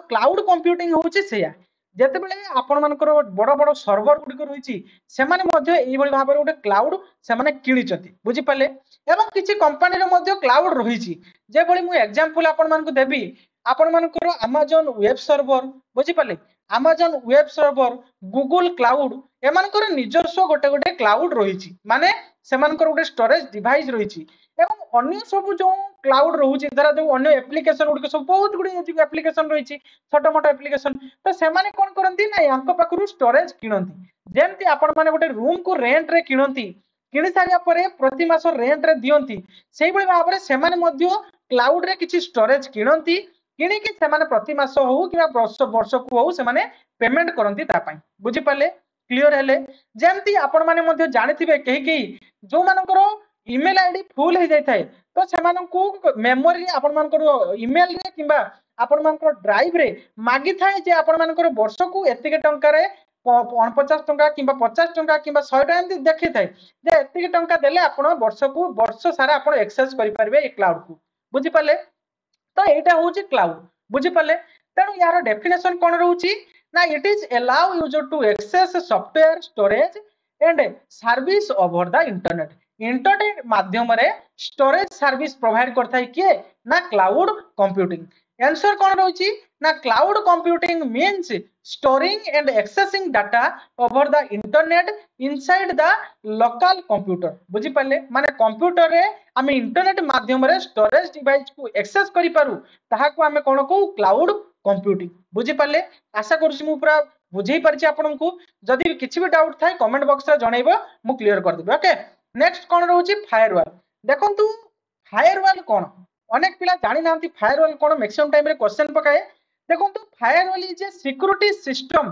क्लाउड कंप्यूटिंग होउची सेया जेते बेले आपण मानकर बड़ बड़ सर्वर गुडी रहिछि से माने मध्ये एई भली भाबरे गोटे क्लाउड से माने किनिचथि बुझी पाले एवं किछि कंपनी रे मध्ये क्लाउड रहिछि जे भली मु एग्जांपल आपण मानको देबी आपण मानकर Amazon वेब सर्वर बुझी पाले Amazon web server Google cloud एमानकर निजस्व गोटे गोटे क्लाउड रहिछि माने सेमानकर गोटे स्टोरेज डिवाइस रहिछि एवं अन्य सब जो क्लाउड रोचे धर जो अन्य एप्लिकेशन गुड़िक सब बहुत गुड़ी एप्लिकेशन रही छोट मोट एप्लिकेशन तो से कौन करती ना या पाखु स्टोरेज किणती जमती आपण मैंने गोटे रूम को रेंट रे किणती किणी सारा प्रति मास रेंट रे दियंती से भाव में क्लाउड रे किसी स्टोरेज किणती किणिकी प्रति मास हो कि वर्ष को हो से पेमेंट करती बुझीपारे क्लीयर हेले जमती आपण मैंने जानी कहीं जो मानकर इमेल आईडी फुल हो जाए तो से मेमोरी आपण इमेल रे किंबा आपण मानकर ड्राइव रे मागी थाए जे आपण मानकर वर्ष को एतिके टंका रे 49 टंका किंबा 50 टंका किंबा 100 टंका एमती देखि थाए जे एतिके टंका देले आपण वर्ष सारा आपण एक्सेस करि परबे ए क्लाउड को बुझी पाले तो एटा होची क्लाउड बुझी पाले तेणु यार डेफिनेशन कोन रहउची ना it is allow user to access software storage and service over the internet internet माध्यम रे स्टोरेज सर्विस प्रोवाइड करथाय किए ना क्लाउड कंप्यूटिंग आंसर कौन रही ना cloud computing means storing and accessing data over the internet inside the local computer बुझी पाले माने कंप्यूटर रे आमे इंटरनेट माध्यम रे स्टोरेज डिवाइस को एक्सेस करि पारू ताहा को आमे कोन को क्लाउड कंप्यूटिंग बुझी पाले आशा करूछी मु पूरा बुझेई पारछि आपनकु जदि किछि भी डाउट थाए कमेंट बॉक्स रे जणैबो मु क्लियर कर देबे ओके नेक्स्ट कौन रोची फायरवॉल देखंतु फायरवॉल कौन अनेक पिला जानि नांती फायरवॉल कौन मैक्सिमम टाइम रे क्वेश्चन पकाए देखंतु firewall is a security system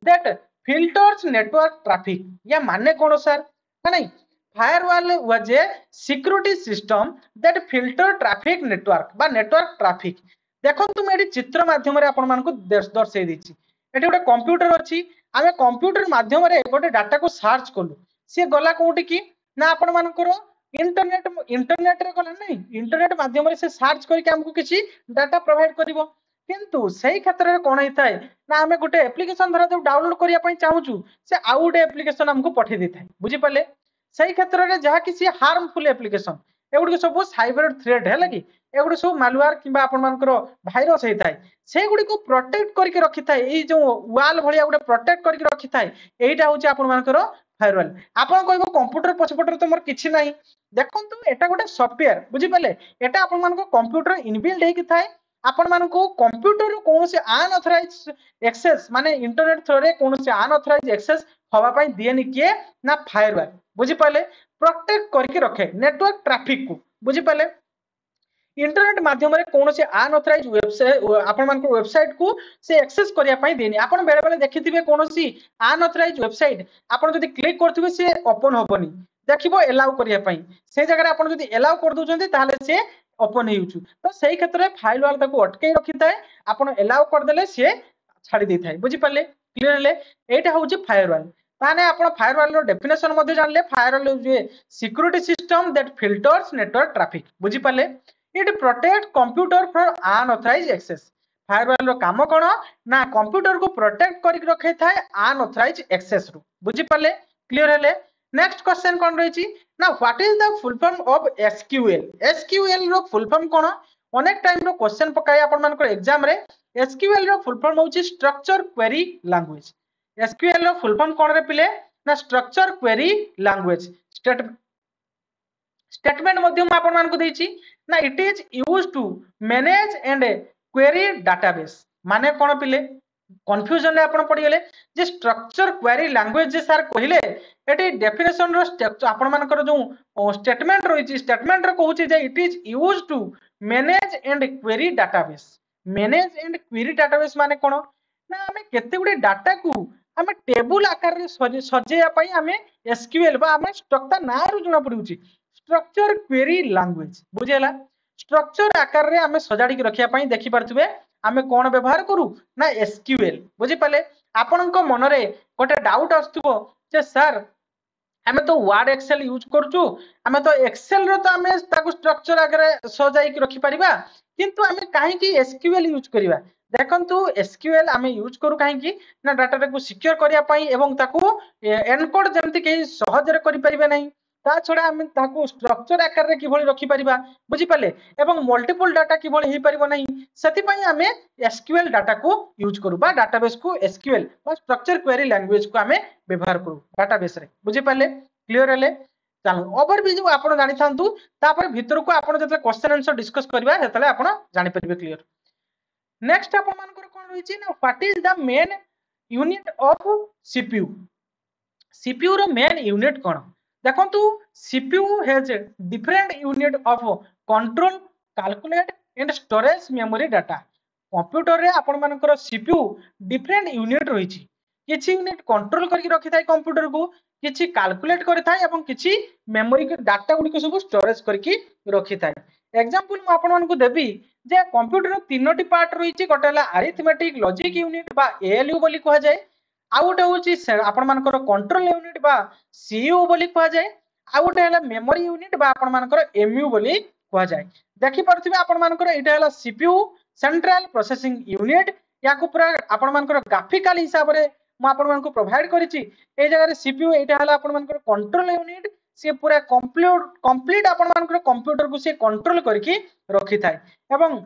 that filters network traffic या माने कौन सर नहीं firewall was a security system that filter traffic network बा नेटवर्क ट्रैफिक देखंतु मैं चित्र माध्यम रे आपण मानकु दर्शाई देछि एठी गोटे कंप्यूटर अछि आमे कंप्यूटर माध्यम रे गोटे डाटा को सर्च कलु सी गला कोठी की ना आपण मानकर इंटरनेट रे गला नहीं इंटरनेट माध्यम रे से सर्च करके हमको किसी डाटा प्रोवाइड करिवो किंतु सही क्षेत्र रे कोन हेताय ना हमें गोटे एप्लिकेशन धरा जो डाउनलोड करिया पई चाहूछु से आउ गोटे एप्लिकेशन हमको पठे देथाय बुझी पाले सही क्षेत्र रे जहा किसी हार्मफुल एप्लिकेशन एगुडी सब साइबर थ्रेट है लगी एगुडी सब मालवेयर किबा आपण मानकर भाइरस हेताय से गुडी को प्रोटेक्ट करके रखि थाय ए जो वॉल भलिया गोटे प्रोटेक्ट करके रखि थाय एटा होची आपण मानकर फायरवॉल आपण कहबो कंप्यूटर पछपटर तो मोर किछि नाही देखंतु एटा गोटे सॉफ्टवेयर बुझी पाले एटा आपण मानको कंप्यूटर इनबिल्ड हे कि थाए आपण मानको कंप्यूटर कोन से अनऑथराइज एक्सेस माने इंटरनेट थ्रू रे कोन से अनऑथराइज एक्सेस हवा पई दिएनी किए ना फायरवॉल बुझी पाले प्रोटेक्ट करके रखे नेटवर्क ट्रैफिक को बुझी पाले इंटरनेट माध्यम रे कोन से अनऑथराइज वेबसाइट आपण मानको वेबसाइट को से एक्सेस करिया पई देनी आपण बेले बेले देखिथिबे कोनोसी अनऑथराइज वेबसाइट आपण जदी क्लिक करथिबे से ओपन होबनी देखिबो अलाउ करिया पई से जगह रे आपण जदी अलाउ कर दोचंती ताले से ओपन हेउछु तो सही क्षेत्र रे फाइल ताको अटकै रखिताय आपण अलाउ कर देले से छाडी देथाय बुझी पाले क्लियर ले एटा होउची फायरवॉल ताने आपण फायरवॉल रो डेफिनेशन मध्ये जानले firewall is a security system that filters network traffic बुझी पाले it protect computer from unauthorize access firewall रो काम कोन ना कंप्यूटर को प्रोटेक्ट करके रखे थाए अनऑथराइज एक्सेस रो बुझी पाले क्लियर हेले नेक्स्ट क्वेश्चन कोन रहिची ना what is the full form of SQL SQL रो फुल फॉर्म कोन अनेक टाइम रो क्वेश्चन पकाय आपण मानकर एग्जाम रे एसक्यूएल रो फुल फॉर्म होची स्ट्रक्चर क्वेरी लैंग्वेज एसक्यूएल रो फुल फॉर्म कोन रे पिले ना स्ट्रक्चर क्वेरी लैंग्वेज स्टेटमेंट मध्यम आपण मानकु देछि ना it is used to manage and query database माने कोन पिले कंफ्यूजन रे आपण पड़ी गेले जे स्ट्रक्चर क्वेरी लैंग्वेज जे सर कहिले एटी डेफिनेशन रो स्ट्रक्चर आपण मानकर जो स्टेटमेंट रहिछि स्टेटमेंट रे कहूछि जे it is used to manage and query database manage and query database माने कोन ना हमें केते गुडे डाटा को हमें टेबल आकार रे सजेया पई हमें एसक्यूएल बा हमें स्ट्रक्चर ना रु जणा पड़ुछि स्ट्रक्चर क्वेरी लैंग्वेज बुझेला स्ट्रक्चर आकार रे हमें सजाडी के रखिया पई देखि परथुबे हमें कोन व्यवहार करू ना एसक्यूएल बुझी पाले आपन को मन रे गोटे डाउट आस्तुबो जे सर हमें तो वर्ड एक्सेल यूज करछु हमें तो एक्सेल रो तो हमें ताको स्ट्रक्चर आगे सजाई के रखि परिबा किंतु हमें काहे की एसक्यूएल यूज करिवा देखंतु एसक्यूएल हमें यूज करू काहे की ना डाटा को सिक्योर करिया पई एवं ताको एनकोड जेमति के सहज रे करि परिबे नहीं ता छडा हम ताको स्ट्रक्चर आकार रे किभଳି रखि परिबा बुझी पाले एवं मल्टीपल डाटा किभଳି हे परिबो नहीं सेति पई हमें एसक्यूएल डाटा को यूज करू बा डाटाबेस को एसक्यूएल बा स्ट्रक्चर क्वेरी लैंग्वेज को हमें व्यवहार करू डाटाबेस रे बुझी पाले क्लियर हेले चलो ओवरव्यू आपण जानि थांतु तापर भितर को आपण जते क्वेश्चन आंसर डिस्कस करबा सेतले आपण जानि परिबे क्लियर। नेक्स्ट आपण मानकर कोन रही छि ना what is the main unit of CPU. CPU रो मेन यूनिट कोन देखंतु CPU has different unit of control calculate and storage memory data. Computer रे आपण मानकर सीपीयू डिफरेंट यूनिट रही छि किछि यूनिट कंट्रोल करके रखि थाय कंप्यूटर को किछि कैलकुलेट करि थाय एवं किछि मेमोरी के डाटा गुडी को सब स्टोरेज करके रखि थाय। एग्जांपल म आपण मानकु देबी जे कंप्यूटर तीनोटी पार्ट रही छि गोटे हला अरिथमेटिक लॉजिक यूनिट बा एएलयू बोली कहा जाय आ गोटे होची आपण मानकर कंट्रोल यूनिट बा सीयू बोली कहा जाय आ गोटे हला मेमोरी यूनिट बा आपण मानकर एमयू बोली कहा जाय। देखि परथिबे आपण मानकर एटा हला सीपीयू सेंट्रल प्रोसेसिंग यूनिट या को पूरा आपण मानकर ग्राफिकल हिसाब रे म आपण मानकु प्रोवाइड करिछि ए जगह रे सीपीयू एटा हला आपण मानकर कंट्रोल यूनिट से पूरा कंप्लीट आपण मानकर कंप्यूटर को से कंट्रोल करके रखि थाय एवं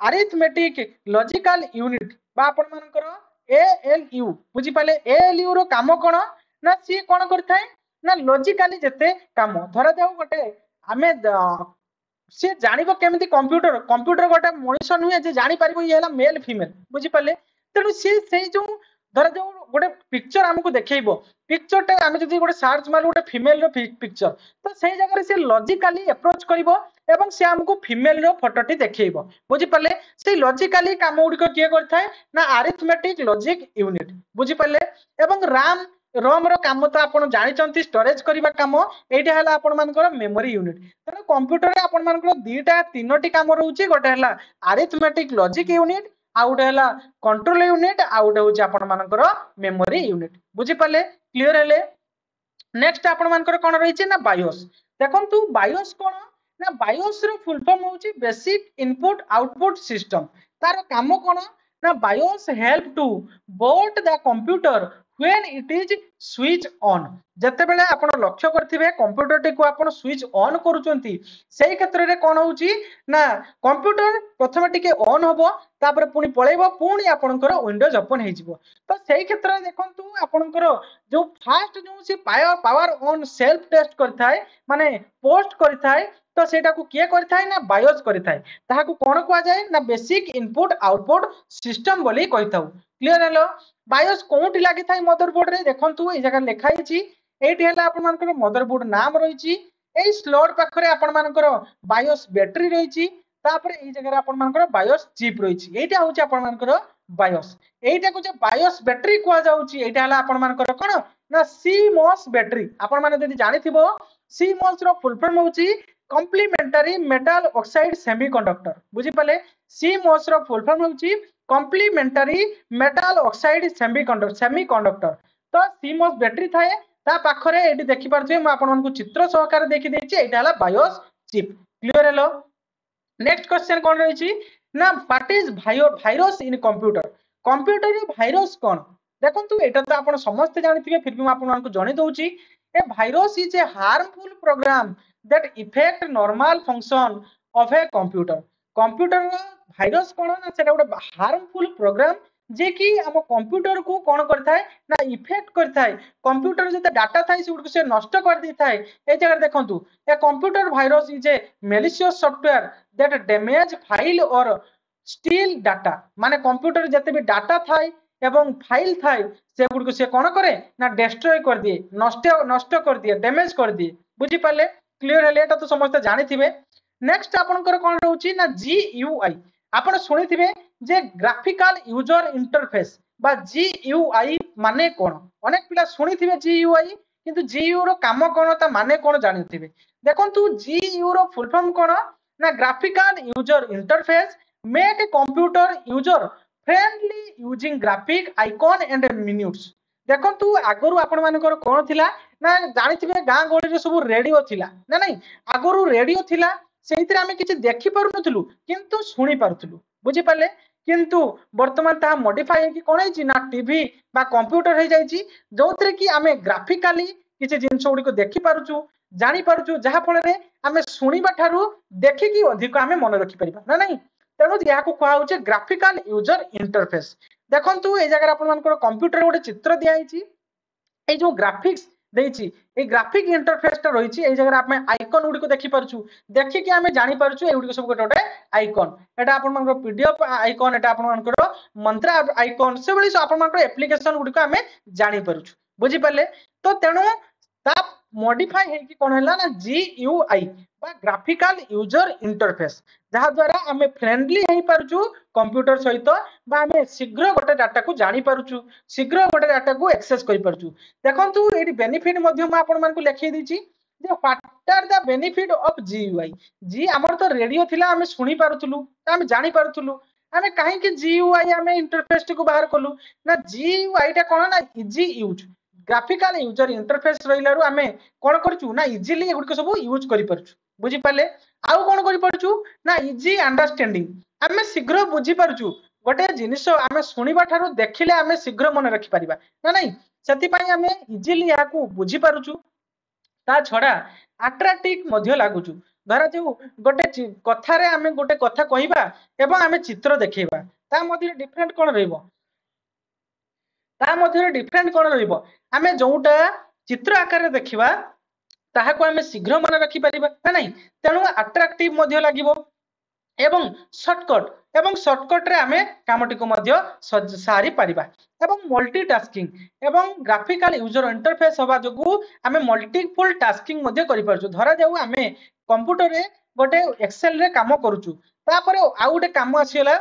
अरिथमेटिक लॉजिकल यूनिट बा आपण मानकर एएलयू बुझी पाले एएलयू रो काम कोन ना सी कोन करथाय ना लॉजिकली जते काम धरा जाऊ गोटे आमे से जानिबो केमिति कंप्यूटर कंप्यूटर गोटे मनुष्य नुहे जे जानि परिबो ये हला मेल फीमेल बुझी पाले तेनु से जो धरा जाऊ गोटे पिक्चर हमको देखैबो पिक्चर टा आमे जदी गोटे सर्च मार गोटे फीमेल रो पिक्चर तो सेही जगह रे से लॉजिकली अप्रोच करिवो एवं से हमको फीमेल रो फोटोटी देखैबो बुझी पाले से लॉजिकली काम गुडी को किए करथाय ना अरिथमेटिक लॉजिक यूनिट बुझी पाले एवं राम रोम रो काम तो आपण जानि चंती स्टोरेज करबा काम एटा हला आपण मानकर मेमोरी यूनिट तने कंप्यूटर रे आपण मानकर दीटा तीनोटी काम रहउची गोटे हला अरिथमेटिक लॉजिक यूनिट आ गोटे हला कंट्रोल यूनिट आ गोटे होची आपण मानकर मेमोरी यूनिट बुझी पाले क्लियर हेले। नेक्स्ट आपण मानकर कोन रही छि ना बायोस देखंतु बायोस कोन ना बायोस रो फुल फॉर्म होची बेसिक इनपुट आउटपुट सिस्टम तार काम कोन ना BIOS help to boot the computer when it is switch on जते बेले आपण लक्ष्य करथिबे कंप्यूटर टी को आपण स्विच ऑन करूचंती सेही क्षेत्र रे कोन होउची ना कंप्यूटर प्रथम टिके ऑन होबो तापर पुनी पळेबो पुनी आपनकर विंडोज ओपन हे जिवो तो सेही क्षेत्र रे देखंतु आपनकर जो फास्ट जो से पावर ऑन सेल्फ टेस्ट करथाय माने पोस्ट करथाय तो सेटा को किए करथाय ना बायोस करथाय ताहा को कोन कोआ जाय ना बेसिक इनपुट आउटपुट सिस्टम बोली कहिताउ क्लियर हेलो। बायोस कोउटी लागि थाय मदरबोर्ड रे देखंतु ए जगह लिखाई छि एठी हला आपन मानकर मदरबोर्ड नाम रही छि ए स्लॉट पाखरे आपन मानकर बायोस बैटरी रही छि तापर ए जगह आपन मानकर बायोस चिप रही छि एटा होछि आपन मानकर बायोस एटा को जे बायोस बैटरी कोआ जाउ छि एटा हला आपन मानकर कोन ना सीमोस बैटरी आपन माने जदि जानि थिबो सीमोस रो फुल फॉर्म होछि कॉम्प्लीमेंटरी मेटल ऑक्साइड सेमीकंडक्टर बुझी पाले सीमोस रो फुल फॉर्म होछि कॉम्प्लीमेंटरी मेटल ऑक्साइड सेमीकंडक्टर तो सीमोस बैटरी थाए ता पाखरे एडी देखि परछे म आपन मानकु चित्र सहकार देखि देछि एटा हला बायोस चिप क्लियर हेलो। नेक्स्ट क्वेश्चन कोन रही छि ना what is virus in computer computer रे वायरस कोन देखंतु एटा तो आपन समस्त जानिथिबे फिर भी म आपन मानकु जणी दउछि a virus is a harmful program that effect normal function of a computer computer virus कोन ना सेटा गोटे हार्मफुल प्रोग्राम जे कि हम कंप्यूटर को कोन करथाय ना इफेक्ट करथाय कंप्यूटर जते डाटा थाय से से नष्ट कर दी थाय ए जगह देखंतु a computer virus is A malicious software that damage file और स्टील डाटा माने कंप्यूटर जते भी डाटा थाय एवं फाइल थाय से गुड को से कोन करे ना डिस्ट्रॉय कर दिए नष्ट कर दिए डैमेज कर दिए बुझी पाले क्लियर हेले एटा तो समस्त जानि थिबे। नेक्स्ट आपनकर कोन रहउची ना जीयूआई आपण सुनिथिबे जे ग्राफिकल यूजर इंटरफेस बा जीयूआई माने कोन अनेक पिला सुनिथिबे जीयूआई किंतु जीयू रो काम कोन ता माने कोन जानिथिबे देखंतु जीयू रो फुल फॉर्म कोन ना graphical user interface make computer user friendly using graphic icon and menus देखंतु आगरु आपण मानकर कोन थिला ना जानिथिबे गां गोळी रे सब रेडियो थिला ना नहीं आगरु रेडियो थिला सेहितरे आमे किछि देखि पारु नथुलु किंतु सुनि पारुथुलु बुझी पाले किंतु वर्तमान ता मॉडिफाई कि कोन हिची ना टीवी बा कंप्यूटर हे जाईची जोतरे कि आमे ग्राफिकली किछि जिंस उडी को देखि पारुचु जानि पारुचु जहा फळे रे आमे सुनिबा थारु देखि कि अधिक आमे मन रखि परिबा ना नहीं तेणु या को कहौ छै ग्राफिकल यूजर इंटरफेस देखंतु ए जगह आपण मानकर कंप्यूटर गोटे चित्र दिया हिची ए जो ग्राफिक्स देछि ए ग्राफिक इंटरफेस टा रहिछि ए जगह आपण आइकन गुडी को देखि परछु देखि कि हमें जानि परछु ए गुडी को सब गोटे गोटे आइकन एटा आपण मानकर पीडीएफ आइकन एटा आपण मानकर मंत्र आइकन से बली आपण मानकर एप्लीकेशन गुडी को हमें जानि परछु बुझि परले तो तेणु ता मॉडिफाई है कि कोन हला ना जीयूआई बा ग्राफिकल यूजर इंटरफेस जहा द्वारा हमें फ्रेंडली है परछु कंप्यूटर सहित बा हमें शीघ्र गोटे डाटा को जानि परछु शीघ्र गोटे डाटा को एक्सेस करि परछु देखंतु एटी बेनिफिट मध्य म आपण मान को लिखि दिछि जे what are the benefit of GUI जी हमर तो रेडियो थिला हमें सुनी पारुथुलु हमें जानि पारुथुलु हमें काहे कि जीयूआई हमें इंटरफेस को बाहर कलु ना जीयूआई टा कोन ना easy use graphical user interface रहिलारु हमें कोन करछु ना इजीली एगुड को सब यूज करि परछु बुझि पाले आउ कोन करि परछु ना इजी अंडरस्टैंडिंग हमें शीघ्र बुझि परछु गोटे जिनिस हमें सुनिबा ठारो देखिले हमें शीघ्र मन रखि परिबा ना नहीं सेति पई हमें इजीली या को बुझि परछु ता छडा अट्रैक्टिव मध्य लागुछु धरा जो गोटे कथा रे हमें गोटे कथा कहिबा एवं हमें चित्र देखैबा ता मध्य डिफरेंट कोन रहइबो ता मध्य डिफरेंट कोन रहइबो हमें जोटा चित्र आकार रे देखिबा ताहाको हमें शीघ्र मन रखि परिबा ना नहीं तेनु अट्रैक्टिव मध्य लागिबो एवं शॉर्टकट रे हमें कामटी को मध्य सारी परिबा एवं मल्टीटास्किंग एवं ग्राफिकल यूजर इंटरफेस होबा जोगु हमें मल्टीपल टास्किंग मध्य करि परछु धरा जाऊ हमें कंप्यूटर रे गोटे एक्सेल रे काम करूछु तापर आ गोटे काम आसीला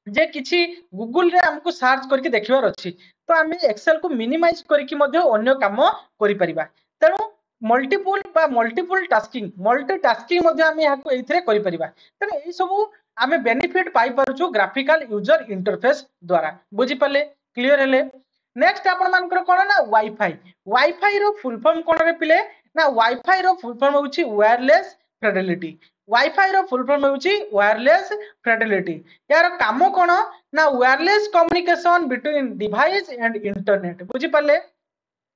जे किछि गूगल रे हमको सर्च करके देखिबार अछि तो हमें एक्सेल को मिनिमाइज करके मध्य अन्य काम करि परिबा तेनु मल्टीपल टास्किंग मल्टीटास्किंग मध्य हम यहाँ को एथिरे करि परिबा तेनु एई सब हमें बेनिफिट पाई परछु ग्राफिकल यूजर इंटरफेस द्वारा बुझि पाले क्लियर हेले नेक्स्ट आपण मानकर कोन ना वाईफाई रो फुल फॉर्म कोन रे पिले ना वाईफाई रो फुल फॉर्म होछि वायरलेस फिडेलिटी वाईफाई रो फुल फॉर्म होछि वायरलेस फिडेलिटी यार काम कोन ना wireless communication between device and internet बुझि पाले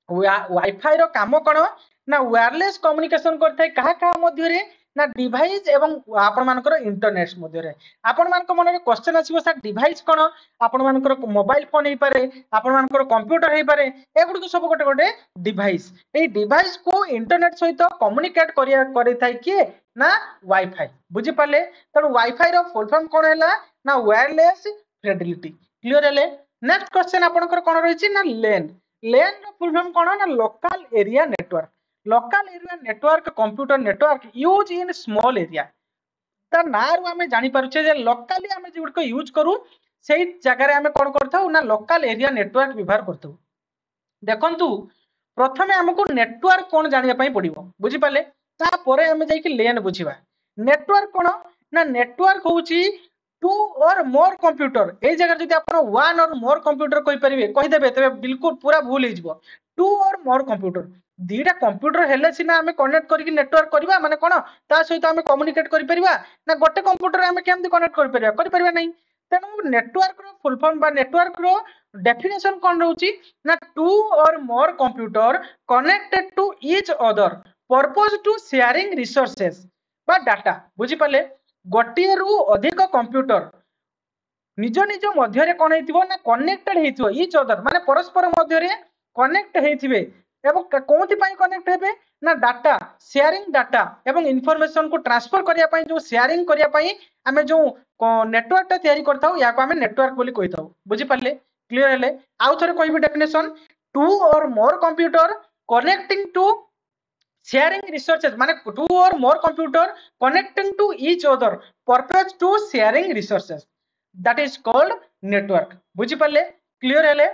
वाईफाई रो काम कोन ना वायरलेस कम्युनिकेशन करथाय कहा कहा मध्य रे ना डिवाइस एवं आपण मानकर इंटरनेट मध्य रे आपण मानकर मन रे क्वेश्चन आसीबो सर डिवाइस कोन आपण मानकर मोबाइल फोन हे पारे आपण मानकर कंप्यूटर हे पारे एगुड को सब गोटे गोटे डिवाइस ए डिवाइस को इंटरनेट सहित कम्युनिकेट करिया करिथाय कि ना वाईफाई बुझि पाले त वाईफाई रो फुल फॉर्म कोन हैला ना वायरलेस फिडेलिटी क्लियर हेले नेक्स्ट क्वेश्चन आपनकर कोन रहिछि ना लेन रो फुल फॉर्म कोन ना local area network computer network use in small area ता नारु हमें जानि पारुछे जे लोकली हमें जे को यूज करू सेही जगह रे हमें कोन करथाउ ना लोकल एरिया नेटवर्क व्यवहार करथाउ देखंतु प्रथमे हमको नेटवर्क कोन जानिया पई पड़िबो बुझि पाले ता परे हमें जाई कि लेन बुझिबा नेटवर्क कोन ना नेटवर्क होउची टू और मोर कंप्यूटर ए जगह जदि आपण वन और मोर कंप्यूटर कहि परिबे कहि देबे तबे बिल्कुल पूरा भूल हे जिवो to or more computer दीटा computer हेले सिना हमें कनेक्ट करके नेटवर्क करबा माने कोन ता सहित हमें कम्युनिकेट करि परिबा ना गोटे कंप्यूटर हमें केमति कनेक्ट करि परिबा नहीं तेनु नेटवर्क रो फुल फॉर्म बा नेटवर्क रो डेफिनेशन कोन रहउची ना two or more computer connected to each other purpose to sharing resources बा डाटा बुझि पाले गोटिए रु अधिक कंप्यूटर निज निज मध्य रे कोन हेतिबो ना कनेक्टेड हेतिबो ईच अदर माने परस्पर मध्य रे कनेक्ट हेतिबे एवं कोंति पई कनेक्ट हेबे ना डाटा शेयरिंग डाटा एवं इंफॉर्मेशन को ट्रांसफर करिया पई जो शेयरिंग करिया पई हमें जो नेटवर्क ता तयारी करताउ या को हमें नेटवर्क बोली कहिताउ बुझि पाले क्लियर हेले आउ थरे कहबी definition two or more computer connecting to sharing resources माने two or more computer connecting to each other purpose to sharing resources that is called network बुझि पाले क्लियर हेले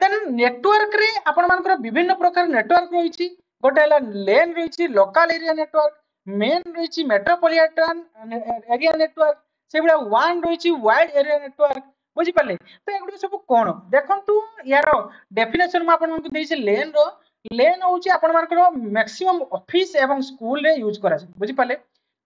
देन नेटवर्क रे आपण मानकर विभिन्न प्रकार नेटवर्क रहिछि गोटे हला लेन रहिछि लोकल एरिया नेटवर्क मेन रहिछि मेट्रोपॉलिटन एरिया नेटवर्क सेबडा वन रहिछि वाइड एरिया नेटवर्क बुझि पाले तो एगुडी सब कोन देखंतु यार डेफिनेशन म आपण मानक देइछि लेन होउछि आपण मानकर मैक्सिमम ऑफिस एवं स्कूल रे यूज करा जाय बुझि पाले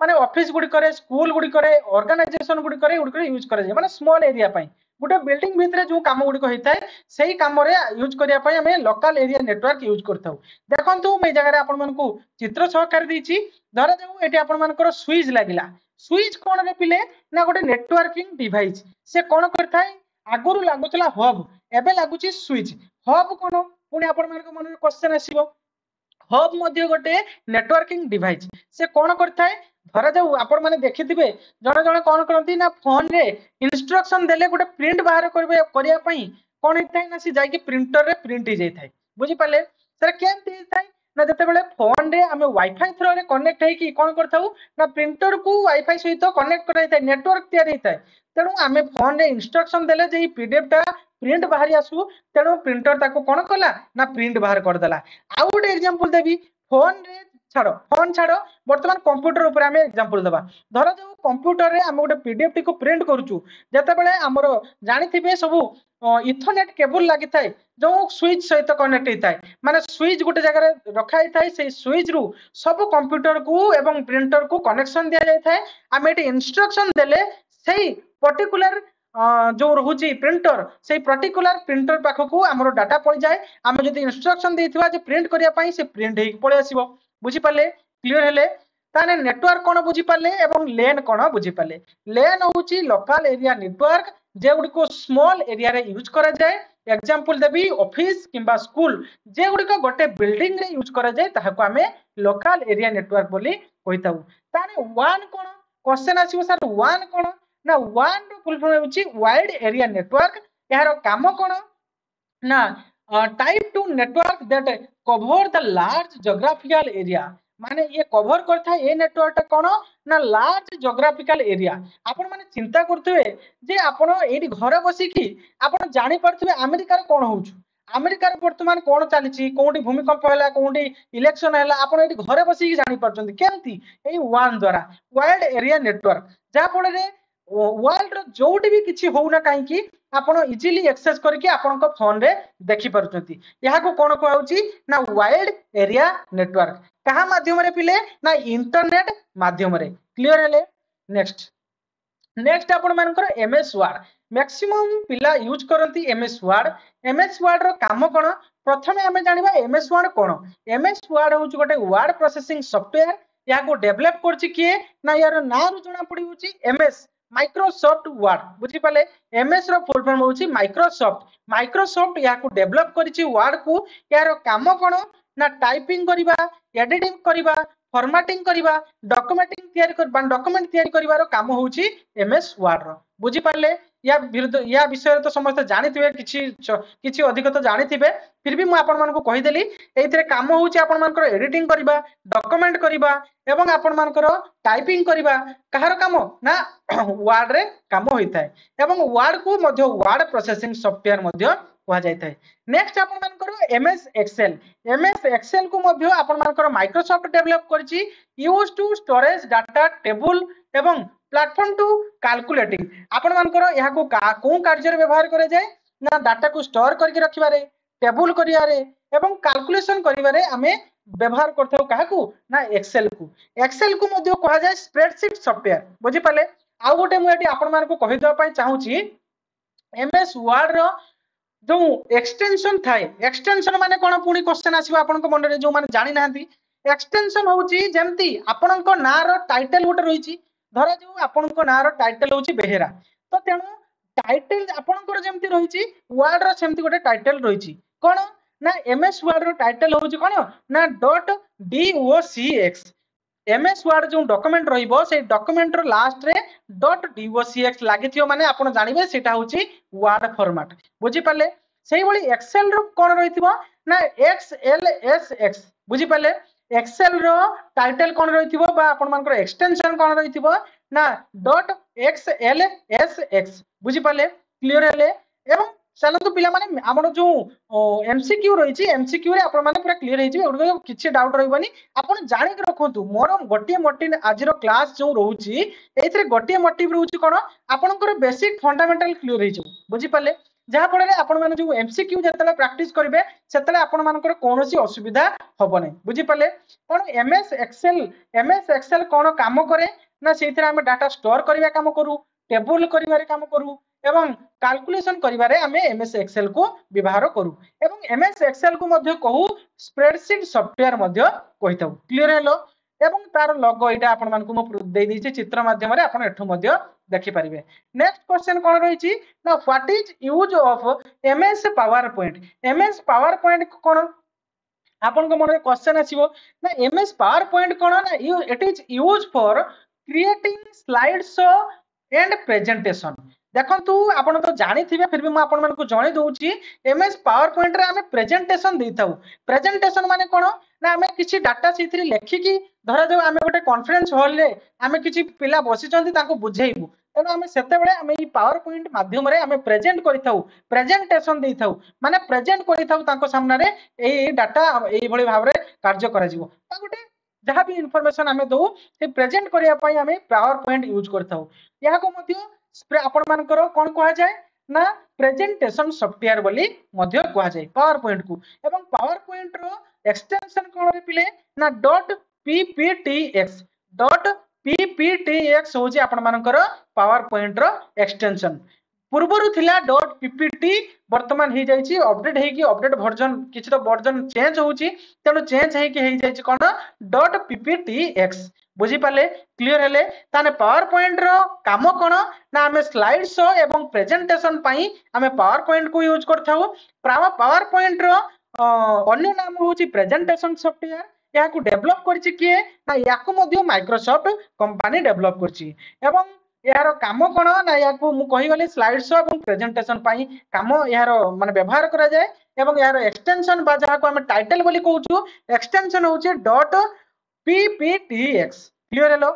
माने ऑफिस गुडी करे स्कूल गुडी करे ऑर्गेनाइजेशन गुडी करे यूज करा जाय माने स्मॉल एरिया पई गोटे बिल्डिंग भितरे जो काम गुडी होइताय सेही काम रे यूज करिया पई हमें लोकल एरिया नेटवर्क यूज करथाउ देखंतु मे जगह रे आपण मानकू चित्र सहकार दिछि धरा जाऊ एटी आपण मानकर स्विच लागिला स्विच कोन रे पिले ना गोटे नेटवर्किंग डिवाइस से कोन करथाय आगुरु लागुतला हब एबे लागुची स्विच हब कोन पुणी आपण मानक मन क्वेश्चन आसीबो हब मध्य गोटे नेटवर्किंग डिवाइस से कौन करता है धरा जाऊ आपण माने देखिथिबे जणे जणे कौन करती ना फोन रे इंस्ट्रक्शन देले गोटे प्रिंट बाहर करबे करिया पई कौन हेतै ना सी जाई कि प्रिंटर रे प्रिंट ही जाई थाई बुझी पाले सर केमति थाई ना जते बेले फोन रे हमें वाईफाई थ्रू रे कनेक्ट है कि कौन करथाऊ ना प्रिंटर को वाईफाई सहित कनेक्ट कराई थाई नेटवर्क तैयार हेतै तेणु आमे फोन रे इंस्ट्रक्शन देले जे पीडीएफ टा प्रिंट बाहरी आसु तेणु प्रिंटर ताको कौन कला ना प्रिंट बाहर कर देला आउ गोटे एग्जांपल देबी फोन छाड़ो वर्तमान कंप्यूटर ऊपर आमे एग्जांपल देबा धर जो कंप्यूटर रे हम गोटे पीडीएफ टी को प्रिंट करूछु जते बेले हमर जानिथिबे सब इथरनेट केबल लागि थाए जो स्विच सहित कनेक्ट होता है माने स्विच गोटे जगह रखा थाए से स्विच रु सब कंप्यूटर को एवं प्रिंटर को कनेक्शन दिया जाय थाए आमे एटी इंस्ट्रक्शन देले सेही पर्टिकुलर जो रोचे प्रिंटर से पर्टिकुलर प्रिंटर पाखक आम डाटा पड़ जाए आम जो इंस्ट्रक्शन देथिबा जे प्रिंट करने से प्रिंट हो पड़े आसो बुझीपारे क्लीयर हेले ताने नेटवर्क कौन बुझीपारे एवं लेन कौन बुझीपारे लेन हूँ लोकल एरिया नेटवर्क जे गुड़िक स्मॉल एरिया रे यूज करा जाए एग्जांपल देबी ऑफिस किंबा स्कूल जे गुड़िक गोटे बिल्डिंग रे यूज करा जाए ताहाको आमे लोकल एरिया नेटवर्क बोली कहिताउ ताने वन कौन क्वेश्चन आसीबो सर वन कौन ना वन रो फुल फॉर्म होची वाइड एरिया नेटवर्क यार काम कौन ना type two network that cover the large geographical area माने ये कवर करता है ये नेटवर्क कौन ना लार्ज जोग्राफिकल एरिया आपण माने चिंता करथुए जे आपण एठी घर बसिकी आपण जानि परथुए अमेरिका रे कोन होउछु अमेरिका रे वर्तमान कोन चलीची कोठी भूमिकंप हैला कोठी इलेक्शन हैला आपण एठी घर बसिकी जानि परचंती केमती एई वन द्वारा वाइड एरिया नेटवर्क जा फळे वर्ल्ड रो जोटी भी किछि होउना काहे कि आपण इजीली एक्सेस करके आपण को फोन रे देखि परचंती यहा को कोन कहउची ना वाइड एरिया नेटवर्क कहा माध्यम रे पिले ना इंटरनेट माध्यम रे क्लियर हेले नेक्स्ट आपण मानकर एमएस वर्ड मैक्सिमम पिला यूज करंती एमएस वर्ड रो काम कोन प्रथमे हमें जानिबा एमएस वर्ड कोन एमएस वर्ड होउची गोटे वर्ड प्रोसेसिंग सॉफ्टवेयर या को डेवलप करची किए ना यार ना रु जणा पड़ी होची एमएस माइक्रोसॉफ्ट वर्ड बुझी पाले एमएस रो फुल फॉर्म होची माइक्रोसॉफ्ट या को डेवलप करिची वर्ड को यार काम कोन ना टाइपिंग करिबा एडिटिंग करिबा फॉर्मेटिंग करिबा डॉक्यूमेंटिंग तैयारी करबा डॉक्यूमेंट तैयारी करिवारो काम होउची एमएस वर्ड रो बुझी पाले या विषय तो समस्त जानिथिबे किछि अधिक तो जानिथिबे फिर भी मु आपण मानको कहि देली एथिरे काम होउची आपण मानकर एडिटिंग करिबा डॉक्यूमेंट करिबा एवं आपण मानकर टाइपिंग करिबा कहार काम ना वर्ड रे काम होइथाय एवं वर्ड को मध्य वर्ड प्रोसेसिंग सॉफ्टवेयर मध्य कहा जाता है नेक्स्ट आपण मानकर एमएस एक्सेल को मध्य आपण मानकर माइक्रोसॉफ्ट डेवलप करछि use to storage data table एवं प्लेटफॉर्म टू कैलकुलेटिंग आपण मानकर यहा को को कार्य रे व्यवहार करे जाय ना डाटा को स्टोर करके रखिबारे टेबल करियारे एवं कैलकुलेशन करिबारे हमें व्यवहार करथौ काहाकू ना एक्सेल को मध्य कहा जाय स्प्रेडशीट सॉफ्टवेयर बुझी पाले आ गोटे मु एटी आपण मानको कहि दवा पई चाहूची एमएस वर्ड रो जो एक्सटेंशन थाए एक्सटेंशन माने कोन पुनी क्वेश्चन आसीबा आपनको मन रे जो माने जानि नाहंती एक्सटेंशन होउची जेमती आपनको ना रो टाइटल गोटे रहिची धरा जो आपनको ना रो टाइटल होउची बेहेरा तो तेनु टाइटल आपनको जेमती रहिची वर्ड रो सेमती गोटे टाइटल रहिची कोन ना एमएस वर्ड रो टाइटल होउची कोन ना .docx एमएस वर्ड जो डॉक्यूमेंट रहिबो से डॉक्यूमेंट रो लास्ट रे .docx लागिथियो माने आपण जानिबे सेटा होउची वर्ड फॉर्मेट बुझी पाले सेही बळी एक्सेल रो कोन रहिथिबो ना XLSX बुझी पाले एक्सेल रो टाइटल कोन रहिथिबो बा आपण मानकर एक्सटेंशन कोन रहिथिबो ना .XLSX बुझी पाले क्लियर हेले एवं चलନ୍ତୁ ପିଲାମାନେ ଆମର ଯୋଉ एमसीक्यू रही एमसीक्यू रे आपण माने पूरा क्लियर हे जिवे किछि डाउट रहबनी आपण जानि के रखंतु मोर गोटिए मोटिव आज रो क्लास जो रहउची एथिरे गोटिए मोटिव रहउची कोन आपनकर बेसिक फंडामेंटल क्लियर हे जो बुझी पाले जहा फळे आपण माने जो एमसीक्यू जतले प्रैक्टिस करिवे सेतले आपण मानकर कोनोसी असुविधा होबो नै बुझी पाले पण एमएस एक्सेल कोन काम करे ना सेथिरे हम डाटा स्टोर करिवा काम करू टेबल करिवारे काम करू एवं कैलकुलेशन करिवारे हमें एमएस एक्सेल को व्यवहार करू एवं एमएस एक्सेल को मध्य कहू स्प्रेडशीट सॉफ्टवेयर मध्य कहिताऊ क्लियर हेलो एवं तार लोगो एटा आपण मानकु म दे दैछि चित्र माध्यम रे आपण एठु मध्य देखि पारिबे। नेक्स्ट क्वेश्चन कोन रहिछि ना what is use of MS PowerPoint. MS PowerPoint कोन आपन को मन क्वेश्चन आसीबो ना एमएस पावर पॉइंट कोन ना it is use for creating slide show and presentation. देखंतु आपण तो जानि थिबे फिर भी म आपण मन को जणे दउची एमएस पावर पॉइंट रे हमें प्रेजेंटेशन देइताउ। प्रेजेंटेशन माने कोन ना हमें किछि डाटा सेथि लेखि की धरा जाऊ हमें गोटे कॉन्फ्रेंस हॉल रे हमें किछि पिला बसि चंती ताको बुझेइबु तेनो हमें सेते बेले हमें ई पावर पॉइंट माध्यम रे हमें प्रेजेंट करिथाउ प्रेजेंटेशन देइथाउ माने प्रेजेंट करिथाउ ताको सामने रे ए डाटा एई भली भाबरे कार्य करा जिवो ता गोटे जहाँ भी इनफॉरमेशन हमें दउ से प्रेजेंट करिया पई हमें पावर पॉइंट यूज करथाउ। या को मध्य आपण मानकर कोन कहा जाय ना प्रेजेंटेशन सॉफ्टवेयर बोली मध्य कहा जाय पावर पॉइंट को। एवं पावर पॉइंट रो एक्सटेंशन कोन रे पिले ना .pptx .pptx होजी आपण मानकर पावर पॉइंट रो एक्सटेंशन। पूर्वरु थिला .ppt वर्तमान हे जायछि अपडेट हे की अपडेट वर्जन किछि तो वर्जन चेंज होउछि तेनो चेंज हे की हे जायछि कोन .pptx। बुझी पाले क्लियर हेले ताने पावर पॉइंट रो काम कोन ना हमें स्लाइड शो एवं प्रेजेंटेशन पई हमें पावर पॉइंट को यूज करथाउ। पावर पॉइंट रो अन्य नाम होउछि प्रेजेंटेशन सॉफ्टवेयर। या को डेवलप करछि किए ना या को मध्य माइक्रोसॉफ्ट कंपनी डेवलप करछि। एवं यार काम कोन ना या को मु कहि गले स्लाइड शो एवं प्रेजेंटेशन पई काम यार माने व्यवहार करा जाय। एवं यार एक्सटेंशन बा जहा को हम टाइटल बोली कहउछु एक्सटेंशन होउछि .pptx। क्लियर हेलो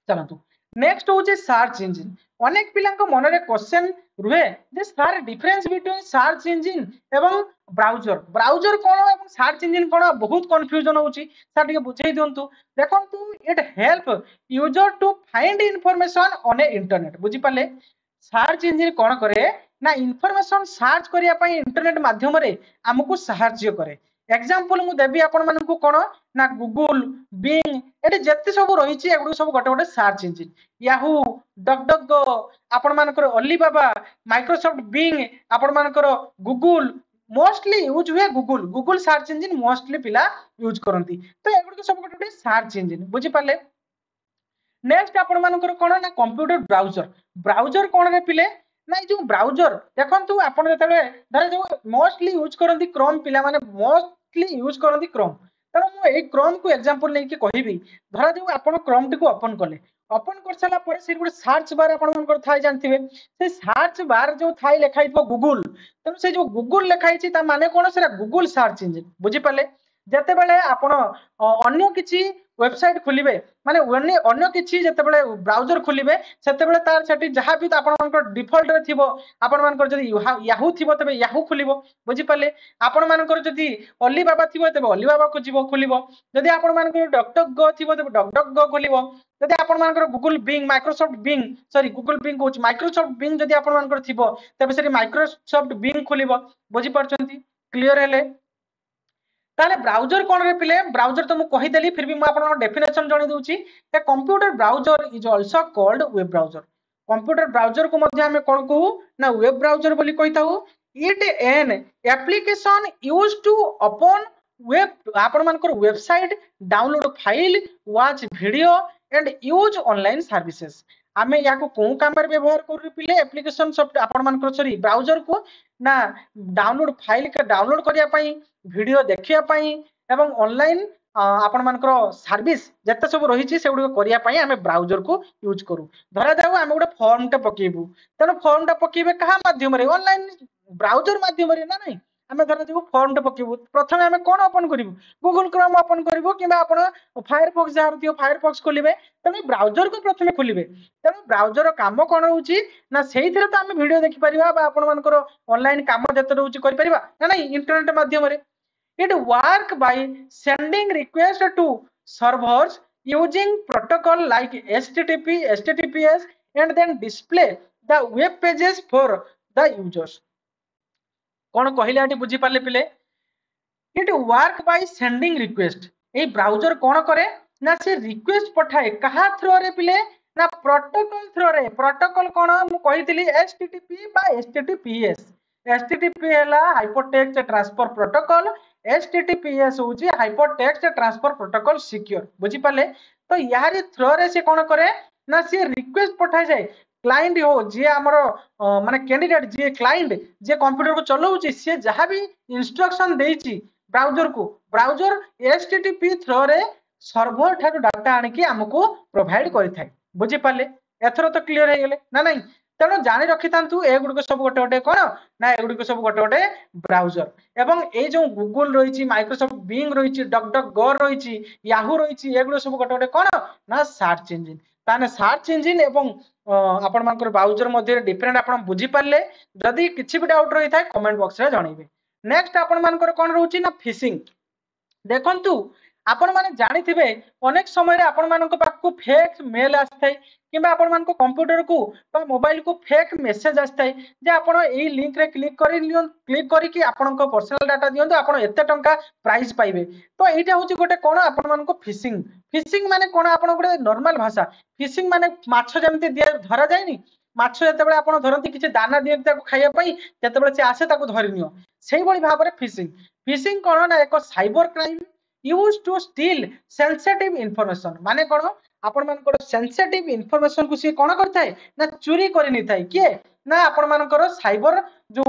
चलतु नेक्स्ट होउछि सर्च इंजन। अनेक पिलांक मन रे क्वेश्चन रुहे जे sir difference between search engine एवं ब्राउजर ब्राउजर कोन एवं सर्च इंजन कोन बहुत कंफ्यूजन होउछि सर ଟିକେ बुझेइ दियंतु। देखंतु it help user to find information on a internet. बुझी पाले सर्च इंजन कोन करे ना इंफॉर्मेशन सर्च करिया पई इंटरनेट माध्यम रे हमकु सहायता करे। एग्जांपल मु देबी आपण मानकु कोन ना गूगल बिंग एटे जत्ते सब रहिछि एगुडू सब गोटे गोटे सर्च इंजन याहू डकडकगो आपण मानकर अलीबाबा माइक्रोसॉफ्ट बिंग आपण मानकर गूगल मोस्टली यूज हुए Google Google search engine mostly पिला यूज करंती। तो एगुडू सब गोटे गोटे सर्च इंजन बुझी पाले। नेक्स्ट आपण मानकर कोन ना कंप्यूटर ब्राउजर ब्राउजर कोन रे पिले ना जो ब्राउजर देखंतु आपण जतले धरे जो मोस्टली यूज करंती क्रोम पिला माने मोस्टली यूज करंती क्रोम। तनो मु ए क्रोम को एग्जांपल नै कि कहिबी धरा जो आपण क्रोम टी को ओपन करले ओपन कर साला पर से गुड सर्च बार आपण मानकर थाई जानथिबे से सर्च बार जो थाई लेखाइतो गूगल तनो से जो गूगल लेखाइछि ता माने कोन सेरा गूगल सर्च इंजन बुझी पाले। जते बेले आपण अन्य किछि वेबसाइट खोलिबे माने अन्य किछि जते बेले ब्राउजर खोलिबे सेते बेले तार सेठी जहा भी आपण मानकर डिफॉल्ट रे थिबो आपण मानकर जदी याहू थिबो तबे याहू खोलिबो बुझी पाले। आपण मानकर जदी अलीबाबा थिबो तबे अलीबाबा को जिवो खोलिबो जदी आपण मानकर डकडकगो थिबो तबे डकडकगो खोलिबो जदी आपण मानकर Google Bing Microsoft Bing sorry Google Bing कोच माइक्रोसॉफ्ट बिंग जदी आपण मानकर थिबो तबे सेठी माइक्रोसॉफ्ट बिंग खोलिबो बुझी परछंती क्लियर हेले। ताले ब्राउजर कोन रे पिले ब्राउजर तो मु कहि देली फिर भी मु आपन डेफिनेशन जणी दउची a computer browser is also called web browser. Computer browser को मध्ये हमें कोन कहू ना वेब ब्राउजर बोली कहिताऊ। It an application used to open web आपन मानकर website download file watch video and use online services. आमे या को कोन काम रे व्यवहार करू पिले एप्लीकेशन सॉफ्ट आपन मानकर सॉरी ब्राउजर को ना डाउनलोड फाइल के डाउनलोड करिया पई वीडियो देखिया पई एवं ऑनलाइन आपण मानकर सर्विस जत्ते सब रहिछि सेउडो करिया पई हमें ब्राउजर को यूज करू। धरा जाऊ हमें गोटे फॉर्म टे पकेबू तनो फॉर्म टे पकेबे कहा माध्यम रे ऑनलाइन ब्राउजर माध्यम रे ना नहीं हमें धरा जाऊ फॉर्म टे पकेबू प्रथम हमें कोन ओपन करिवु गूगल क्रोम ओपन करिवु किबा आपण फायरफॉक्स जहार दियो फायरफॉक्स खोलिबे तनो ब्राउजर को प्रथमे खोलिबे तनो ब्राउजर काम कोन होउची ना सेहिथरे तो हमें वीडियो देखि परिबा बा आपण मानकर ऑनलाइन काम जत्ते रहउची करि परिबा ना नहीं इंटरनेट माध्यम रे। It work by sending request to servers using protocol like HTTP, HTTPS and then display the web pages for the users। कौन कहले आटी बुझी पाले पिले It work by sending request A browser कौन करे ना से रिक्वेस्ट पठाए कहा थ्रो रे पिले ना प्रोटोकॉल थ्रो रे प्रोटोकॉल कौन मु कहितली HTTP बा HTTPS HTTP हैला हाइपरटेक्स्ट ट्रांसफर प्रोटोकॉल HTTPS होची हाइपरटेक्स्ट ट्रांसफर प्रोटोकॉल सिक्योर बुझी पाले। तो यारी थ्रो रे से कोन करे ना सी रिक्वेस्ट पठाई जाए क्लाइंट हो जी आमर माने कैंडिडेट जी क्लाइंट जे कंप्यूटर को चलाउची सी जहाँ भी इंस्ट्रक्शन देइची ब्राउजर को ब्राउजर एचटीटीपी थ्रो रे सर्भर ठार डाटा आनिकी आमको प्रोवाइड करिथाय बुझी पाले एथरो तो क्लियर हे गेले ना नहीं तेणु जानी रखी थांतु एगुड़िक सब गोटे गोटे कौन ना एगुड़िक सब गोटे गोटे ब्राउजर एवं ए जो गूगल रही माइक्रोसॉफ्ट बिंग रही डक डक गो रही याहू रही एगुड़ सब गोटे गोटे कौन ना सर्च इंजिन ताने सर्च इंजिन एवं आपण मानकर ब्राउजर मध्य डिफरेंट आपण बुझी पारले जदि किछि भी डाउट रही थाए कमेंट बॉक्स रे जणाइबे नेक्स्ट आपण मानकर कोन रहउची ना फिशिंग देखंतु आपण माने जानिथिबे अनेक समय रे आपण मानक पाखु फेक मेल आस्थाय किबा आपण मानक कंप्यूटर को बा मोबाइल को फेक मेसेज आस्थाय जे आपण एई लिंक रे क्लिक करि लियोन क्लिक करी कि आपण को पर्सनल डाटा दियंतु आपण एते टंका प्राइस पाइबे तो एटा होची गोटे कोन आपण मानक फिशिंग फिशिंग माने कोन आपण गोटे नॉर्मल भाषा फिशिंग माने माछ जेमति धरा जायनी माछ जेतेबेले आपण धरंती किछि दाना दियंती ताको खाइया पई जेतेबेले से आसे ताको धरि नियो सेही बळी भाबरे फिशिंग फिशिंग कोन ना एक cyber crime use to steal sensitive information माने कोन आपण मानकर सेंसिटिव इनफॉरमेशन को सी कोन करथाय ना चोरी करि नि थाय के ना आपण मानकर साइबर जो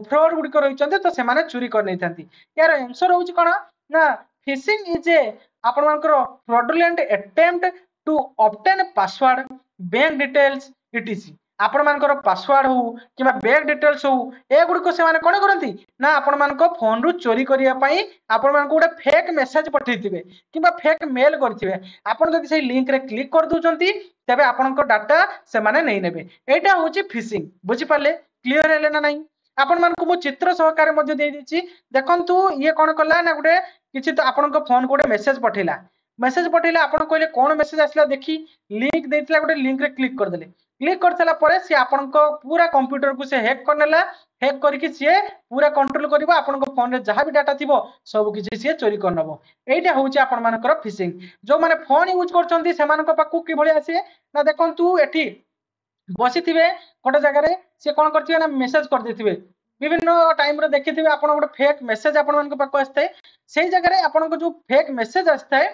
फ्रॉड गुडी को रहिचंते तो से माने चोरी कर नै थांती यार आंसर होउची कोन ना फिशिंग इज ए आपण मानकर fraudulent attempt to obtain password bank details etc आपण मानकर पासवर्ड हो किबा बैंक डिटेल्स हो ए गुडी को से माने कोन करंती ना आपण मानको फोन रु चोरी करिया पई आपण मानको गोटे फेक मेसेज पठैतिबे किबा फेक मेल करथिबे आपण जदि से लिंक रे क्लिक कर दोचंती तबे आपनको डाटा से माने नै नेबे एटा होची फिशिंग बुझी पाले क्लियर हेले ना नहीं आपण मानको मो चित्र सहकार मध्ये दे दिछि देखंतु ये कोन कला ना गोटे किछि तो आपनको फोन गोटे मेसेज पठैला आपण कहले कोन मेसेज आसला देखि लिंक देथिला गोटे लिंक रे क्लिक कर सारा परे से आपनको पूरा कंप्यूटर को से हैक करनेला हैक करके सी पूरा कंट्रोल करिवो आपनको फोन रे जहां भी डाटा थिबो सब किछि सी चोरी कर नबो एटा होची आपण मानकर फिशिंग जो माने फोन यूज करचंती से मानको पाकू कि भली आसे ना देखंतु एठी बसी थिबे गोटे जगह रे से कोन करथिबे ना मेसेज कर देथिबे विभिन्न टाइम रे देखिथिबे आपण गोटे फेक मेसेज आपण मानको पाकू आस्ते सेही जगह रे आपनको जो फेक मेसेज आस्ते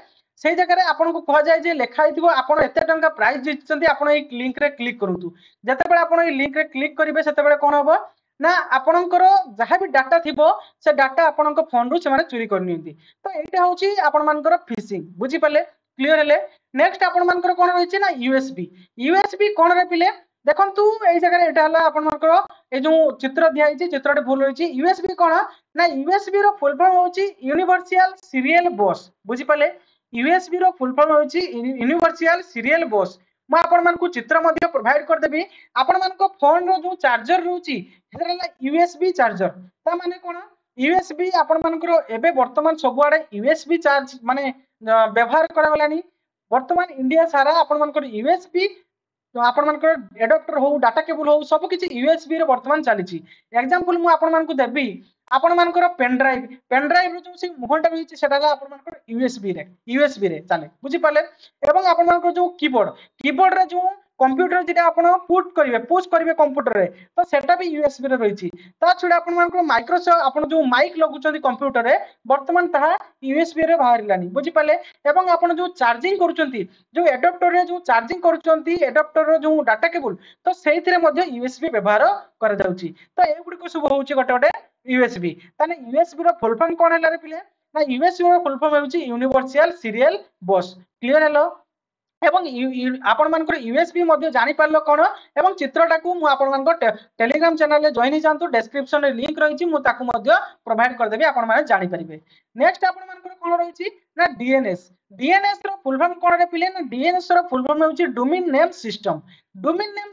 से जगह रे आपन को कह जाय जे लेखा हिथिबो आपन एते टंका प्राइस जितचंती आपन ए लिंक रे क्लिक करंतु जते बेले आपन ए लिंक रे क्लिक करिवे सेते बेले कोन होबो ना आपनकर जहां भी डाटा थिबो से डाटा आपनक फोन रु से माने चोरी कर नियंती तो एटा होची आपन मानकर फिशिंग बुझी पाले क्लियर हेले नेक्स्ट आपन मानकर कोन रहिछि ना यूएसबी कोन रे पिले देखंतु ए जगह रे एटा हला आपन मानकर ए जो चित्र दिया हिछि चित्रटे भूल होइछि यूएसबी कोन ना यूएसबी रो फुल फॉर्म होछि यूनिवर्सल सीरियल बस बुझी पाले यूएसबी रो फुल फॉर्म होछि यूनिवर्सल सीरियल बस म आपण मानकु चित्र मध्ये प्रोवाइड कर देबी आपण मानको फोन रो जो चार्जर रहउछि हेला यूएसबी चार्जर ता माने कोन यूएसबी आपण मानकर एबे वर्तमान सब आडे यूएसबी चार्ज माने व्यवहार करा गलानी वर्तमान इंडिया सारा आपण मानकर यूएसबी तो आपण मानकर एडाप्टर हो डाटा केबल हो सब किछि यूएसबी रे वर्तमान चलीछि एग्जांपल मु आपण मानकु देबी आपण मानकर पेन ड्राइव रो जो से मुहंटा रहिछि सेटा आपण मानकर यूएसबी रे चले बुझी पाले एवं आपण मानकर जो कीबोर्ड रे जो कंप्यूटर जेटा आपण पुश करिवे कंप्यूटर रे तो सेटा भी यूएसबी रे रहिछि ता छुडा आपण मानकर माइक्रोसॉफ्ट आपण जो माइक लगुचंदी कंप्यूटर रे वर्तमान ता यूएसबी रे बाहरिलानी बुझी पाले एवं आपण जो चार्जिंग करूचंती जो एडाप्टर रे जो चार्जिंग करूचंती एडाप्टर रो जो डाटा केबल तो सेहिथिरे मध्ये यूएसबी व्यवहार करा जाउची तो ए गुडी को सब होउची गोटे गोटे यूएसबी ताने यूएसबी रो फुल फॉर्म कोन हैला रे पिले ना यूएसबी रो फुल फॉर्म होउची यूनिवर्सल सीरियल बस क्लियर हेलो एवं आपण मानकर यूएसबी मध्ये जानि पारलो कोन एवं चित्रटा को मु आपण मानकर टेलीग्राम चैनल रे जॉइन जानतु डिस्क्रिप्शन रे लिंक रहिछि मु ताकू मध्ये प्रोवाइड कर देबी आपण माने जानि परिबे नेक्स्ट आपण मानकर कोन रहिछि ना डीएनएस रो फुल फॉर्म कोन रे पिले ना डीएनएस रो फुल फॉर्म होउछि डोमेन नेम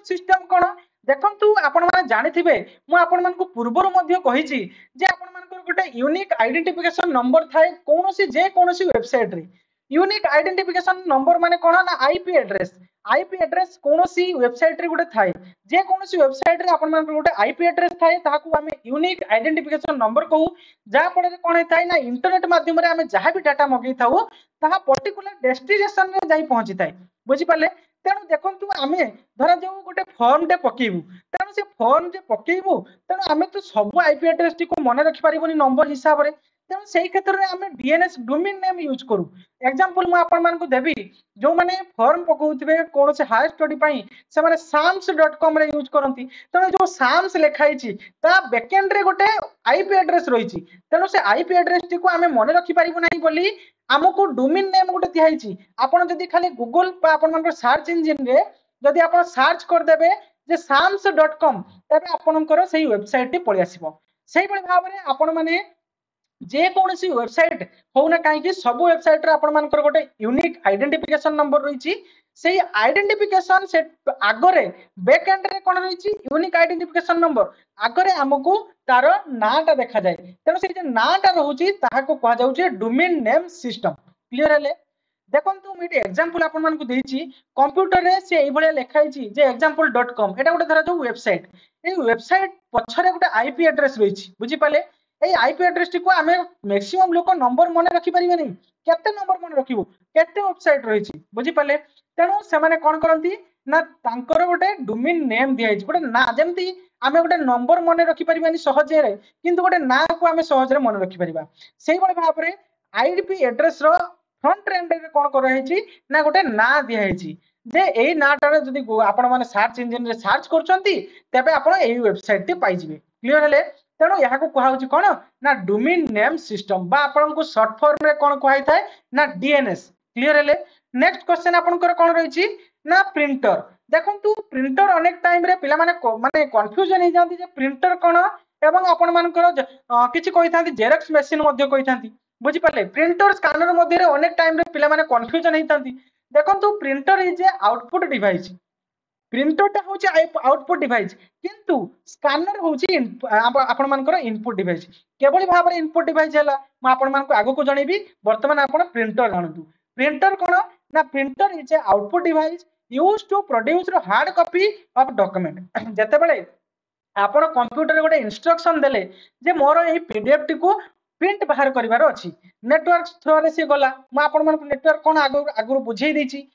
सिस्टम कोन देखंतु आपण माने जानि थिबे मु आपण मानकु पूर्वरो मध्ये कहिछि जे आपण मानकर गोटे यूनिक आइडेंटिफिकेशन नंबर थाए कोनोसी वेबसाइट रे यूनिक आइडेंटिफिकेशन नंबर माने कोन ना आईपी एड्रेस कोनोसी वेबसाइट रे गोटे थाए जे कोनोसी वेबसाइट रे आपण मानकर गोटे आईपी एड्रेस थाए ताहाकू हमें यूनिक आइडेंटिफिकेशन नंबर कहू जा पड़े कोन थाए ना इंटरनेट माध्यम रे हमें जहां भी डाटा मगै थाउ ताहा पर्टिकुलर डेस्टिनेशन रे जाई पहुंची थाए बुझी पाले तेणु देखंतु आमे धरा जो गोटे फॉर्म टे पकेबू तेणु से फॉर्म जे पकेबू तेणु आमे तो सब आईपी एड्रेस टी को मन रखि परिबोनी नंबर हिसाब रे तेणु से क्षेत्र में आम डीएनएस डोमेन नेम यूज करूँ एग्जांपल मु आपण मानकु देबी जो माने फॉर्म पकाउथिबे कोन से हायर स्टडी पई से माने sams.com रे यूज करंती तेणु जो साम्स लिखाई छी ता बैकएंड रे गोटे आईपी एड्रेस रही छी तेणु से आईपी एड्रेस टी को आमे मने रखि परिबो नाही बोली हमको डोमेन नेम गोटे दिहाई छी आपण जदी खाली गूगल पा आपण मानकर सर्च इंजन रे जदी आपण सर्च कर देबे जे sams.com तबे आपणकर सेही वेबसाइट टी पळि आसीबो सेही बळी भाबरे आपण माने जे कौन सी वेबसाइट होना कहीं सब वेबसाइट रे आपण मानकर गोटे यूनिक आइडेंटिफिकेशन नंबर रही से आइडेंटिफिकेशन से आगरे बैक एंड रे कोन रही यूनिक आइडेंटिफिकेशन नंबर आगरे हमकु तार नाटा देखा जाए तेणु से नाटा रोची ताहाको कहा जाउची डोमेन नेम सिस्टम क्लियर हेले देखंतु मी एग्जांपल आपण मानकु देछि कंप्यूटर रे से एई भलिया लिखाई छी जे example.com एटा गोटे धरा जो वेबसाइट ए वेबसाइट पछरे गोटे आईपी एड्रेस रही बुझी पाले এই আইপি এড্রেস টিকু আমি ম্যাক্সিমাম লোক নম্বর মনে রাখি পারিবে নাই কেতে নম্বর মনে রাখিবু কেতে ওয়েবসাইট রহিছি বুঝি পালে তেণু সেমানে কোন করন্তি না তাঙ্কর গোটে ডোমেন নেম দিয়াইছি গোটে না যেমতি আমি গোটে নম্বর মনে রাখি পারিবানি সহজে কিন্তু গোটে না কু আমি সহজে মনে রাখি পারিবা সেই ভଳି ভাବରେ আইপি এড্রেস रो फ्रंट एंड रे कोन कराइछि ना गोटे ना दियाइछि जे एई नाटारे जदी आपण माने सर्च इंजन रे सर्च करचंती तबे आपण एई वेबसाइट टी पाइ जिवे क्लियर हेले तेणु यहाँ कहूँ कौन ना डोमेन नेम सिस्टम बा आपन को शॉर्ट फॉर्म रे कौन कहै थाए ना डीएनएस क्लियर हेले नेक्स्ट क्वेश्चन आपनकर कौन रही ना प्रिंटर देखंतु प्रिंटर अनेक टाइम रे पिला माने कंफ्यूजन हो जाती जे प्रिंटर कौन एवं आपण मानकर किछि कहि थांती जेरॉक्स मशीन मध्ये कहि थांती बुझी पाले प्रिंटर स्कैनर मध्ये अनेक टाइम रे पिला माने कंफ्यूजन हो थांती देखंतु printer is a output device printer टा होची आउटपुट डिवाइस किंतु स्कैनर होची आपण मानकर इनपुट डिवाइस केवल भाबरे इनपुट डिवाइस हैला म आपण मानक आगो को जणेबी वर्तमान आपण प्रिंटर जानतु प्रिंटर कोन ना printer is a output device used to produce hard copy of document जते बेले आपण कंप्यूटर रे गोटे इंस्ट्रक्शन देले जे मोर एही पीडीएफ टी को प्रिंट बाहर करिवार अछि नेटवर्क थ्रू रे से गला म आपण मानक नेटवर्क कोन आगु बुझेई देछि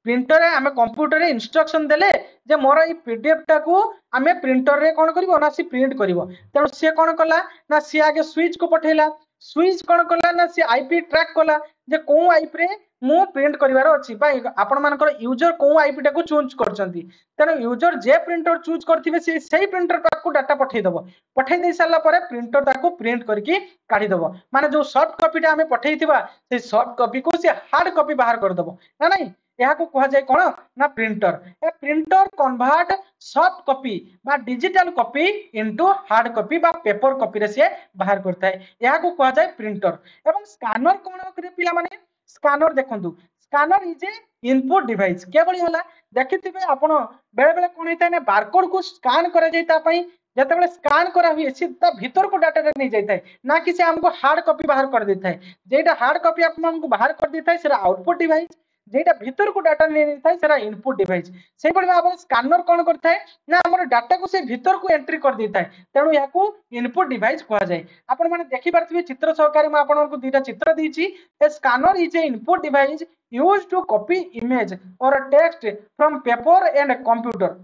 प्रिंटर रे आमे कंप्यूटर रे इंस्ट्रक्शन देले जे मोर ई पीडीएफ टा को आमे प्रिंटर रे कोन करिवो ना सी प्रिंट करिवो तेणु सी कोन कला ना सी आगे स्विच को पठेला स्विच कोन कला ना सी आईपी ट्रैक कला जे को आईपी रे मु प्रिंट करिवार अछि बा आपण मानकर यूजर को आईपी टा को चूज करचंती तेणु यूजर जे प्रिंटर चूज करथिबे से सही प्रिंटर को डाटा पठेई दबो पठेई दे साला परे प्रिंटर ताको प्रिंट करके काढी दबो माने जो सॉफ्ट कॉपी टा आमे पठेईथिबा से सॉफ्ट कॉपी को से हार्ड कॉपी बाहर कर दबो ना नहीं यहाँ को कहा जाए कौन ना प्रिंटर ए प्रिंटर कन्वर्ट सॉफ्ट कॉपी बा digital copy into hard copy बा पेपर कॉपी रे से बाहर करता है यहाँ को कहा जाए प्रिंटर एवं स्कैनर कौन करे पिला माने स्कैनर देखंतु scanner is a input device केवल होला देखिथिबे आपण बेले बेले कोन हेता ने बारकोड को स्कैन करा जायता पई जते बेले स्कैन करा हुए सीधा भीतर को डाटा रे नहीं जायता है ना कि से हमको हार्ड कॉपी बाहर कर देता है जेटा हार्ड कॉपी आपण हमको बाहर कर देता है सेरा आउटपुट डिवाइस जेटा भीतर को डाटा नहीं थाए सेरा इनपुट डिवाइस से बड़ी भाव स्कैनर कौन करता है ना हमर डाटा को से भीतर को एंट्री कर देता है तेणु या इनपुट डिवाइस कहा जाए आपण माने देखि पारथिबे चित्र सहकारी मैं आपन को दुईटा चित्र दीची a scanner is a input device used to copy image or text from paper and computer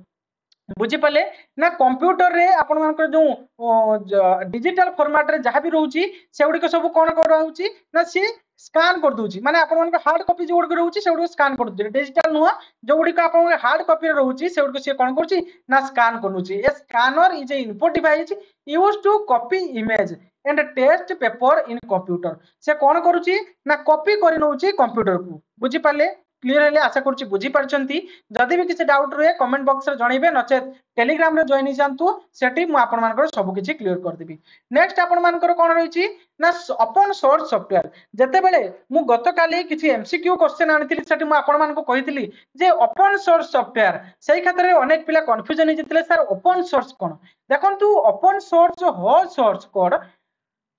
बुझी पाले ना कंप्यूटर रे आपण मानकर जो डिजिटल फॉर्मेट रे जहां भी रहउची से गुडी को सब कोन कर रहउची ना सी स्कैन कर दूची माने आपण मानकर हार्ड कॉपी जो गुडी रहउची से गुडी स्कैन कर दूची डिजिटल नुवा जो गुडी को आपण हार्ड कॉपी रे रहउची से गुडी को से कोन करची ना स्कैन करनुची a scanner is a input device used to copy image and text paper in computer से कोन करूची ना कॉपी करि नउची कंप्यूटर को बुझी पाले क्लियर हेले आशा करूची बुझी पारछंती जदी भी किसी डाउट रहे कमेंट बॉक्स रे जणैबे नचेत टेलीग्राम रे जॉइन जानतु सेठी मु आपण मानकर सब किछि क्लियर कर देबी नेक्स्ट आपण मानकर कोन रहिछि ना ओपन सोर्स सॉफ्टवेयर जते बेले मु गत काली किछि एमसीक्यू क्वेश्चन आनिथिली सेठी मु आपण मानको कहिथिली जे ओपन सोर्स सॉफ्टवेयर सेही खातिर अनेक पिला कंफ्यूजन हि जितले सर ओपन सोर्स कोन देखंतु open source whole source code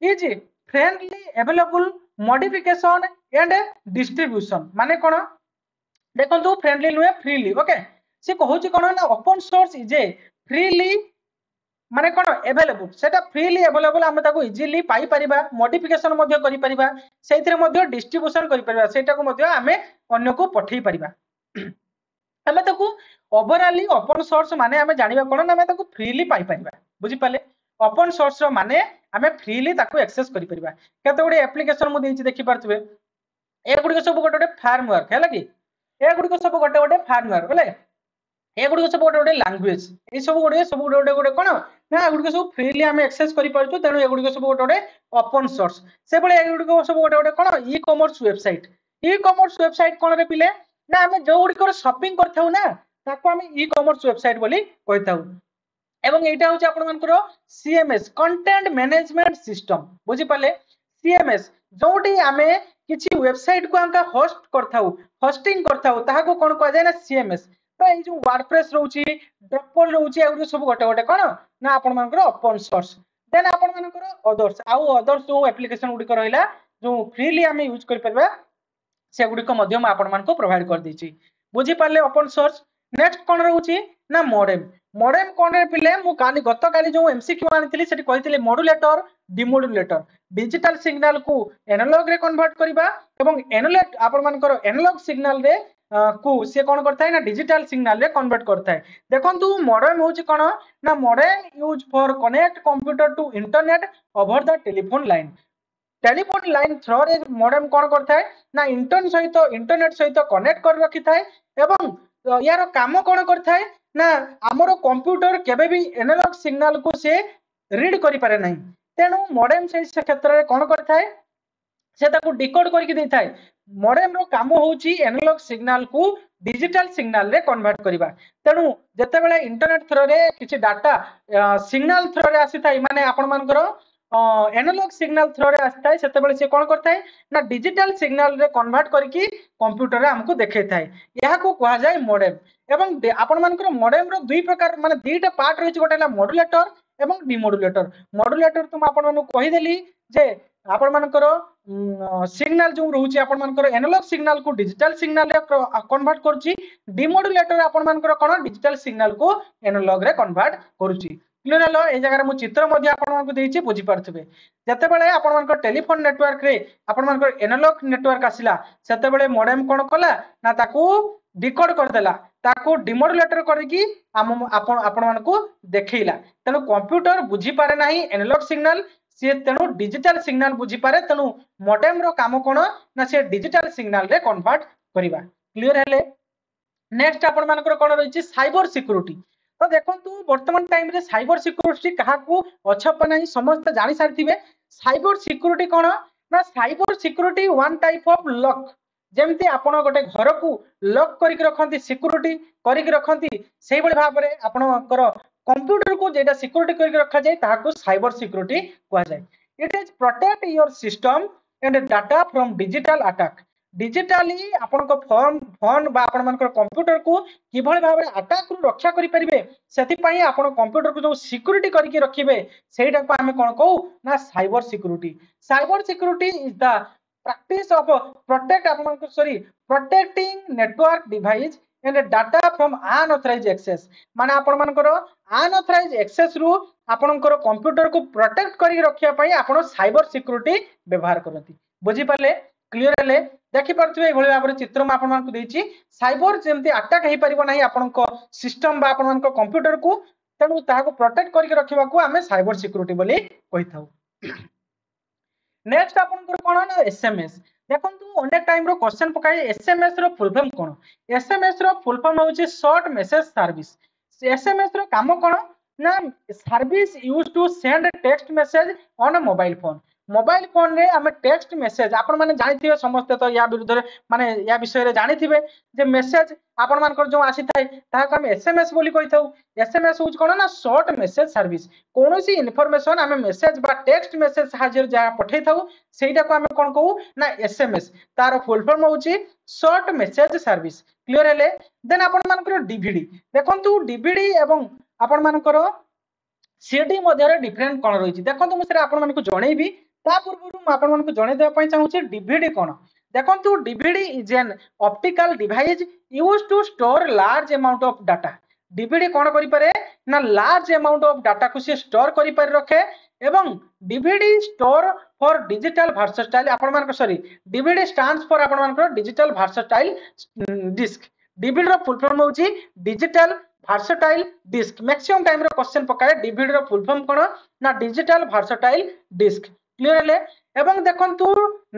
is friendly available modification and distribution माने कोन देखो फ्रेंडली नुहे फ्रीली ओके से कहूँ कौन ना open source is a freely माने कौन एवेलेबल सेटा फ्रीली एवेलेबल आम इजिली पाई परिबा मॉडिफिकेशन मध्य करि परिबा सेथिरे मध्य डिस्ट्रीब्यूशन करि परिबा सेटा को मध्य आमे अन्य को पठेई परिबा आमे ताकू ओवरऑली ओपन सोर्स माने आमे जानिबा कोन ना आमे ताकू फ्रीली पाई परिबा बुझी पाले ओपन सोर्स रो माने आमे फ्रीली ताको एक्सेस करि परिबा केते गुडी एप्लीकेशन मु देछि देखि पारथबे ए गुडी सब गोटे गोटे फार्मवर्क हैला कि ए गुडी सब गोटे गोटे फार्मवर्क बोले ए गुडी सब गोटे गोटे लैंग्वेज ए सब गोटे गोटे कोन ना गुडी सब फ्रीली आमे एक्सेस करि परछु तेनु ए गुडी सब गोटे गोटे ओपन सोर्स से बळे ए गुडी सब गोटे गोटे कोन ई कॉमर्स वेबसाइट कोन रे पिले ना आमे जो गुडी कर शॉपिंग करथाउ ना ताको आमे ई कॉमर्स वेबसाइट बोली कहथाउ एवं एटा होची आपण मानकर सीएमएस कंटेंट मैनेजमेंट सिस्टम बुझी पाले सीएमएस जोटी आमे किछि वेबसाइट को अंका होस्ट करथाउ होस्टिंग करथाउ ताहाको कोन कहै जाय ना सीएमएस तो ए जो वर्डप्रेस रहउची ड्रपल रहउची ए सब गोटे गोटे कोन ना आपण मानकर ओपन सोर्स देन आपण मानकर अदर्स जो एप्लीकेशन गुडी रहइला जो फ्रीली आमे यूज कर परबा से गुडी को माध्यम आपण मानको प्रोवाइड कर देछि बुझी पाले ओपन सोर्स नेक्स्ट कोन रहउची ना मॉडेम मॉडेम कोन रे पिले मु काली गत काली जो एमसीक्यू आनिथिली सेठी कहिथिले मॉड्यूलेटर डिमॉड्यूलेटर डिजिटल सिग्नल को एनालॉग रे कन्वर्ट करिबा एवं एनालॉग आपण मानकर एनालॉग सिग्नल रे को से कोन करथाय ना डिजिटल सिग्नल रे कन्वर्ट करथाय देखंतु मॉडेम होची कोन ना modem use for connect computer to internet over the telephone line through रे मॉडेम कोन करथाय ना इंटरनेट सहित कनेक्ट कर रखि थाय एवं यार काम कोन करथाय ना हमरो कंप्यूटर केबे भी एनालॉग सिग्नल को से रीड करि पारे नहीं तेनु मॉडेम से क्षेत्र रे कोन करथाय से ताको डिकोड करके देथाय मॉडेम रो काम होची एनालॉग सिग्नल को डिजिटल सिग्नल रे कन्वर्ट करिबा तेनु जते बेले इंटरनेट थ्रो रे किछि डाटा सिग्नल थ्रो रे आसीथाय माने आपण मानकर एनालॉग सिग्नल थ्रो रे आसीथाय सेते बेले से कोन करथाय ना डिजिटल सिग्नल रे कन्वर्ट करके कंप्यूटर रे हमको देखैथाय यहा को कहा जाय मॉडेम एवं आपण मानकर मॉडेम रो दुई प्रकार माने दुईटा पार्ट रहिछ गोटेला मॉड्यूलेटर एवं डिमॉड्यूलेटर तुम आपण मानु कहि देली जे आपण मानकर सिग्नल जो रहउची आपण मानकर एनालॉग सिग्नल को डिजिटल सिग्नल रे कन्वर्ट करूची डिमॉड्यूलेटर आपण मानकर कोन डिजिटल सिग्नल को एनालॉग रे कन्वर्ट करूची क्लियर हलो ए जगह मु चित्र मध्ये आपण मानकु देइची बुझी पारथबे जते बेले आपण मानकर टेलीफोन नेटवर्क रे आपण मानकर एनालॉग नेटवर्क आसिला सेते बेले मॉडेम कोन कला ना ताकू डिकोड कर देला ताकू डिमॉड्यूलेटर करकी आपण मानकु देखैला तेनु कंप्यूटर बुझी पारे नाही एनालॉग सिग्नल से तेनु डिजिटल सिग्नल बुझी पारे तेनु मॉडेम रो काम कोन ना से डिजिटल सिग्नल रे कन्वर्ट करिबा क्लियर हेले नेक्स्ट आपण मानकर कोन रहिछि साइबर सिक्योरिटी तो देखंतु वर्तमान टाइम रे साइबर सिक्योरिटी कहा को अछप नाही समस्त जानि सारथिबे साइबर सिक्योरिटी कोन ना cyber security one type of lock जेमती आपण गोटे घर को लॉक करिक रखंती सिक्योरिटी करिक रखंती सेही बळे भाबरे आपणकर कंप्यूटर को जेटा सिक्योरिटी करिक रखा जाय ताहाको साइबर सिक्योरिटी कहा जाय it is protect your system and data from digital attack digitally आपण को फोन बा आपण मानकर कंप्यूटर को किभଳି भाबरे अटैक रु रक्षा करि परिबे सेति पई आपण कंप्यूटर को जो सिक्योरिटी करके रखिबे सेटा को हमें कोन कहू ना cyber security is the practice of protecting network device and data from unauthorized access माने आपण मानकर unauthorized access रु आपणकर कंप्यूटर को प्रोटेक्ट करी रखिया पई आपण साइबर सिक्योरिटी व्यवहार करंती बुझी पाले क्लियर हेले देखि परथबे एभଳି भाबरे चित्र म आपण मानकु देछि साइबर जेमति अटैक हे परिबो नाही आपणको सिस्टम बा आपण मानको कंप्यूटर को तनु ताहाको प्रोटेक्ट करी रखिबा को हमें साइबर सिक्योरिटी बोली कहिथाउ नेक्स्ट आपनकर कोन ना एसएमएस देखंतु अनेक टाइम रो क्वेश्चन पकाई एसएमएस रो फुल फॉर्म कोन एसएमएस रो फुल फॉर्म होची शॉर्ट मैसेज सर्विस एसएमएस रो काम कोन ना service used to send text message on a mobile phone रे हम टेक्स्ट मैसेज आपण माने जानिथिबे समस्त तो या विरुद्ध माने या विषय रे जानिथिबे जे मैसेज आपण मानकर जो आसी थाय ताहा हम एसएमएस बोली कहिथौ एसएमएस होच कोन ना शॉर्ट मैसेज सर्विस कोनोसी इन्फॉर्मेशन हम मैसेज बा टेक्स्ट मैसेज साहाଯ୍य जा पठै थाउ सेटा को हम कोन कहू ना एसएमएस तार फुल फॉर्म होची शॉर्ट मैसेज सर्विस क्लियर हेले देन आपण मानकर डीवीडी देखंतु डीवीडी एवं आपण मानकर सीडी मध्ये रे डिफरेंट कोन रहिछि देखंतु म सेरा आपण मानकु जणैबी ता पूर्व म आपण मानकु जणै देबा पई चाहूछि डीवीडी कोन देखंतु DVD is an optical device used to store large amount of data DVD कोन करि पारे ना लार्ज अमाउंट ऑफ डाटा को से स्टोर करि पारे रखे एवं DVD store for digital versatile आपण मानक सॉरी डीवीडी स्टैंड्स फॉर आपण मानक डिजिटल वर्सटाइल डिस्क डीवीडी रो फुल फॉर्म होची डिजिटल ভার্ସଟାইল ডিस्क मैक्सिमम टाइम रो क्वेश्चन पकाए डीवीडी रो फुल फॉर्म कोन ना डिजिटल भार्सटाइल डिस्क क्लियर हेले एवं देखंतु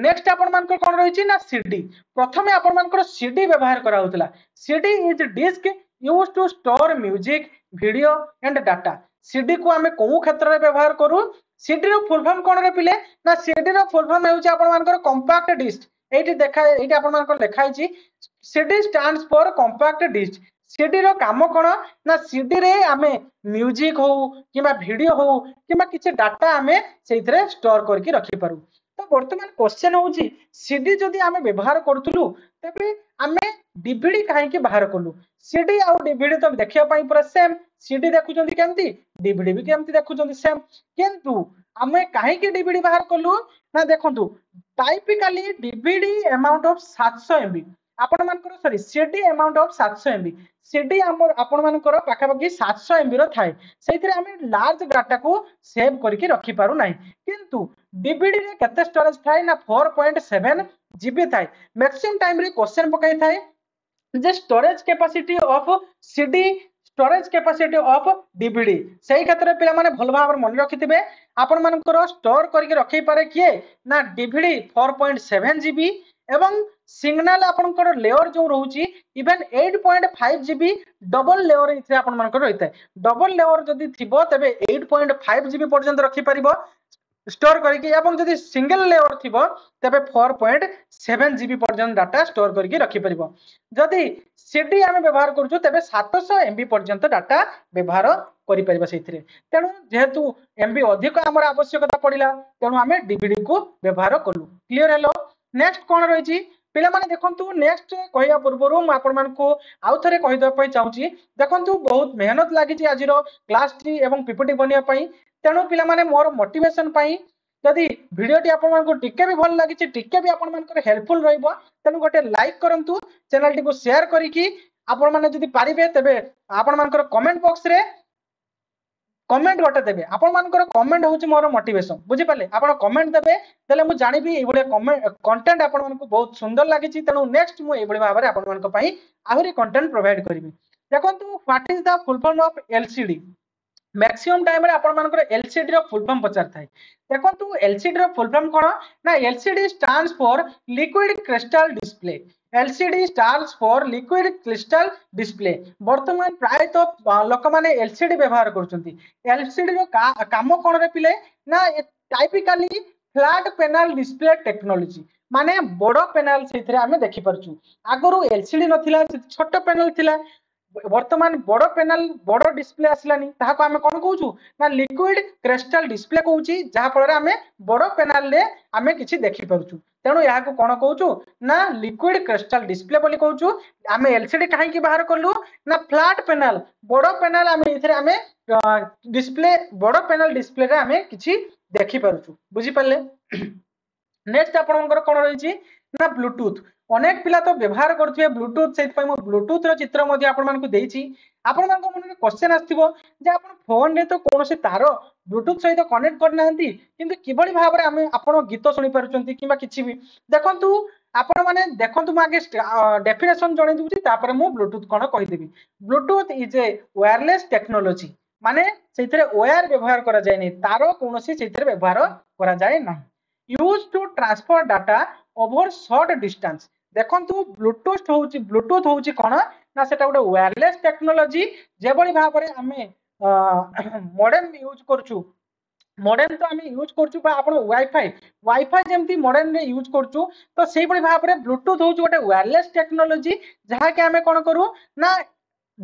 नेक्स्ट आपण मानकर कोन रहिछि ना सीडी प्रथमे आपण मानकर सीडी व्यवहार करा होतला CD is disk used to store music video and data CD को हमें को क्षेत्र रे व्यवहार करू सीडी रो फुल फॉर्म कोन रे पिले ना सीडी रो फुल फॉर्म हेउछि आपण मानकर कॉम्पैक्ट डिस्क एठी देखा एठी आपण मानकर लिखा छि CD stands for compact disc CD रो काम कोन ना सीडी रे आमे म्यूजिक हो किबा वीडियो हो किबा किछि डाटा आमे सेइथरे स्टोर करके रखि पारू तो वर्तमान क्वेश्चन होउची सीडी जदी आमे व्यवहार करथुलु तबे आमे डीवीडी काहे के बाहर करलु सीडी आ डीवीडी तो देखिया पई पूरा सेम सीडी देखुचंदी केमती डीवीडी भी केमती देखुचंदी सेम किंतु आमे काहे के डीवीडी बाहर करलु ना देखंतु typically DVD amount of 700 MB आपण मानकर sorry CD amount of 700 MB CD आपण मानकर पाखापाखि 700 एमबी रो थाए सेइथरे हमें लार्ज डाटा को सेव करके रखि पारु नाही किंतु डीवीडी रे केते स्टोरेज थाए ना 4.7 जीबी थाए मैक्सिमम टाइम रे क्वेश्चन पकाई थाए जे storage capacity of CD storage capacity of DVD सही क्षेत्र पिला माने भल भाव मन रखिथिबे आपण मानकर स्टोर करके रखि पारे किए ना डीवीडी 4.7 जीबी एवं सिग्नल आपनकर लेयर जो रहउची इवन 8.5 जीबी डबल लेयर इथे आपन मानकर रहितै डबल लेयर जदी थिबो तबे 8.5 जीबी पर्यंत रखि परिबो स्टोर करके एवं जदी सिंगल लेयर थिबो तबे 4.7 जीबी पर्यंत डाटा स्टोर करके रखि परिबो जदी सीडी आमे व्यवहार करछु तबे 700 एमबी पर्यंत डाटा व्यवहार करि परिबो सेथिरे तेनु जेहेतु एमबी अधिक हमर आवश्यकता पडिला तेनु आमे डीवीडी को व्यवहार करलु क्लियर हेलो नेक्स्ट कोन रहिछि पिला माने देखंतु नेक्स्ट कहया पूर्वरु म आपण मान को आउ थरे कहि दय पई चाहूची देखंतु बहुत मेहनत लागि छि आजिरो क्लास 3 एवं पीपीटी बनिया पई तेनु पिला माने मोर मोटिवेशन पई यदि वीडियो टी आपण मान को टिके भी भल लागि छि टिके भी आपण मान को हेल्पफुल रहइबो तेनु गोटे लाइक करंतु चैनल टी को शेयर करी कि आपण माने जदि पारिबे तबे आपण मान को कमेंट बॉक्स रे कमेंट गोटे देबे आपण मानकर कमेंट होची मोर मोटिवेशन बुझी पाले आपण कमेंट देबे तले मु जानिबी ए बळे कमेंट कंटेंट आपण मानको बहुत सुंदर लागि छि तनो नेक्स्ट मु ए बळे भाबरे आपण मानको पई आहुरी कंटेंट प्रोवाइड करबी देखंतु what is the full form of LCD maximum time रे आपण मानकर एलसीडी रो फुल फॉर्म पचार थाए देखंतु एलसीडी रो फुल फॉर्म कोन ना LCD stands for liquid crystal display LCD stands for liquid crystal display वर्तमान प्राय तो लोक माने एलसीडी व्यवहार करछंती एलसीडी रो काम कोन रे पिले ना typically flat panel display technology माने बड़ पैनल सेथरे हमें देखि परछु आगरु एलसीडी नथिला छोट पैनल थिला वर्तमान बड़ पैनल बड़ डिस्प्ले आसलानी ताहाको हमें कोन कहूछु ना लिक्विड क्रिस्टल डिस्प्ले कहूची जहा फल रे हमें बड़ पैनल रे हमें किछि देखि परछु तेणु यहाँ को कौन कहूँ ना लिक्विड क्रिस्टल डिस्प्ले बोली कहूँ आम एलसीडी कहीं बाहर कलु ना फ्लैट पैनल बड़ पैनल आम ये डिस्प्ले बड़ पैनल डिस्प्ले रे आम कि देखि पारुछु बुझी पाले नेक्स्ट आपनकर कौन रही ना ब्लूटूथ अनेक पिला तो व्यवहार करथिबे ब्लूटूथ सेति मो ब्लूटूथ रो चित्र मध्ये आपण मानकु देइछि आपण मानक मन क्वेश्चन आस्थिबो जे आपण फोन रे तो कोनोसे तार ब्लूटूथ सहित कनेक्ट करना हंती किंतु किबळी भाबरे आमे आपण गीत सुनि पारुचंती किबा किछि भी देखंतु आपण माने देखंतु म आगे डेफिनेशन जणे दुछि तापर मु ब्लूटूथ कोन कहि देबी Bluetooth is a wireless technology माने सेथिरे वायर व्यवहार करा जाय नै तार कोनोसे सेथिरे व्यवहार करा जाय नै use to transfer data over short distance देखंतु ब्लूटूथ होउची कोन ना सेटा गोटे वायरलेस टेक्नोलॉजी जेबळी भाबरे आमे मॉडेम यूज करछु मॉडेम तो आमे यूज करछु बा आपण वाईफाई जेमती मॉडेम रे यूज करछु तो सेही बळी भाबरे ब्लूटूथ होउची गोटे वायरलेस टेक्नोलॉजी जहा के आमे कोन करू ना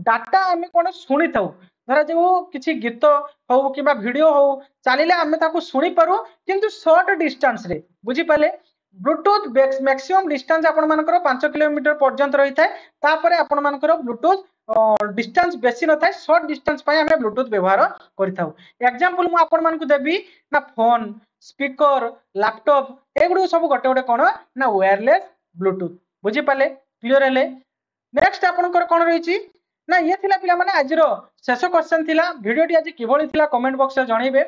डाटा आमे कोन सुनि थाउ धरा जो किछि गीत हो किबा वीडियो हो चलिले आमे ताको सुनि पारू किंतु शॉर्ट डिस्टेंस रे बुझी पाले ब्लूटूथ मैक्सिमम डिस्टेंस आपण मानकर 5 किलोमीटर पर्यंत रही थाए तापरे आपण मानकर ब्लूटूथ डिस्टेंस बेसी न थाए शॉर्ट डिस्टेंस पय हमें ब्लूटूथ व्यवहार करिथाउ एग्जांपल मु आपण मानकु देबी ना फोन स्पीकर लैपटॉप एगुडो सब गोटे गोटे कोन ना वायरलेस ब्लूटूथ बुझी पाले क्लियर हेले नेक्स्ट आपनकर कोन रहिछि ना ये थिला पिला माने आजिरो शेष क्वेश्चन थिला वीडियो टी आज किभଳି थिला कमेंट बॉक्स रे जणैबे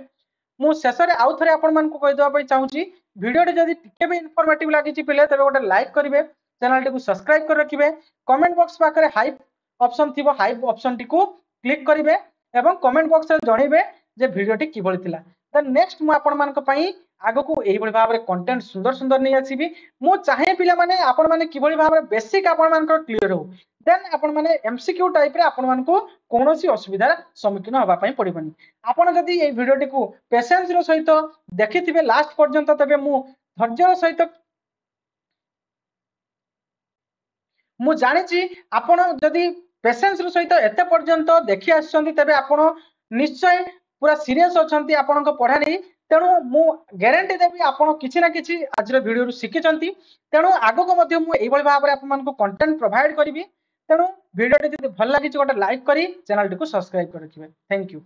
मु शेष रे आउ थरे आपण मानकु कहि दवा पई चाहूची वीडियो टी जदी टिके भी इन्फॉर्मेटिव लागि छि पिले तबे गोटे लाइक करिवे चैनल टी को सब्सक्राइब कर रखिबे कमेंट बॉक्स पाखरे हाई ऑप्शन थिबो हाई ऑप्शन टी को क्लिक करेंगे और कमेंट बॉक्स में जनइबे जे भिडियोटी किभली थिला। देन नेक्स्ट मु आपण मानक पई आगो को एही भली भाबरे कंटेंट सुंदर सुंदर नै आसीबी। मु चाहे पिला माने आपण माने किभली भाबरे बेसिक आपण मानकर क्लियर हो, देन आपण माने एमसीक्यू टाइप रे आपण मानको कोनोसी असुविधार सम्मुखीन होबा पई पड़िबनी। आपण जदी एही भिडियोटी को पेशेंस रो सहित देखिथिबे लास्ट पर्यंत तबे मु धैर्य रो सहित मु जानिछि आपण जदी पेशेंस रो सहित एते पर्यंत देखि आछंती तबे आपण निश्चय पूरा सीरियस अछंती आपनक पढ़ा नै। तेणु मु ग्यारंटी देबी आपण किछि ना किछि आज रो वीडियो रु शिखिचंती। तेणु आगो को मध्ये मु एही भली भाबरे आपन मानको कंटेंट प्रोवाइड करिवि। तेणु वीडियो जदी भल लागि गोटे लाइक करी चैनल टी को सब्सक्राइब कर रखिबे। Thank you.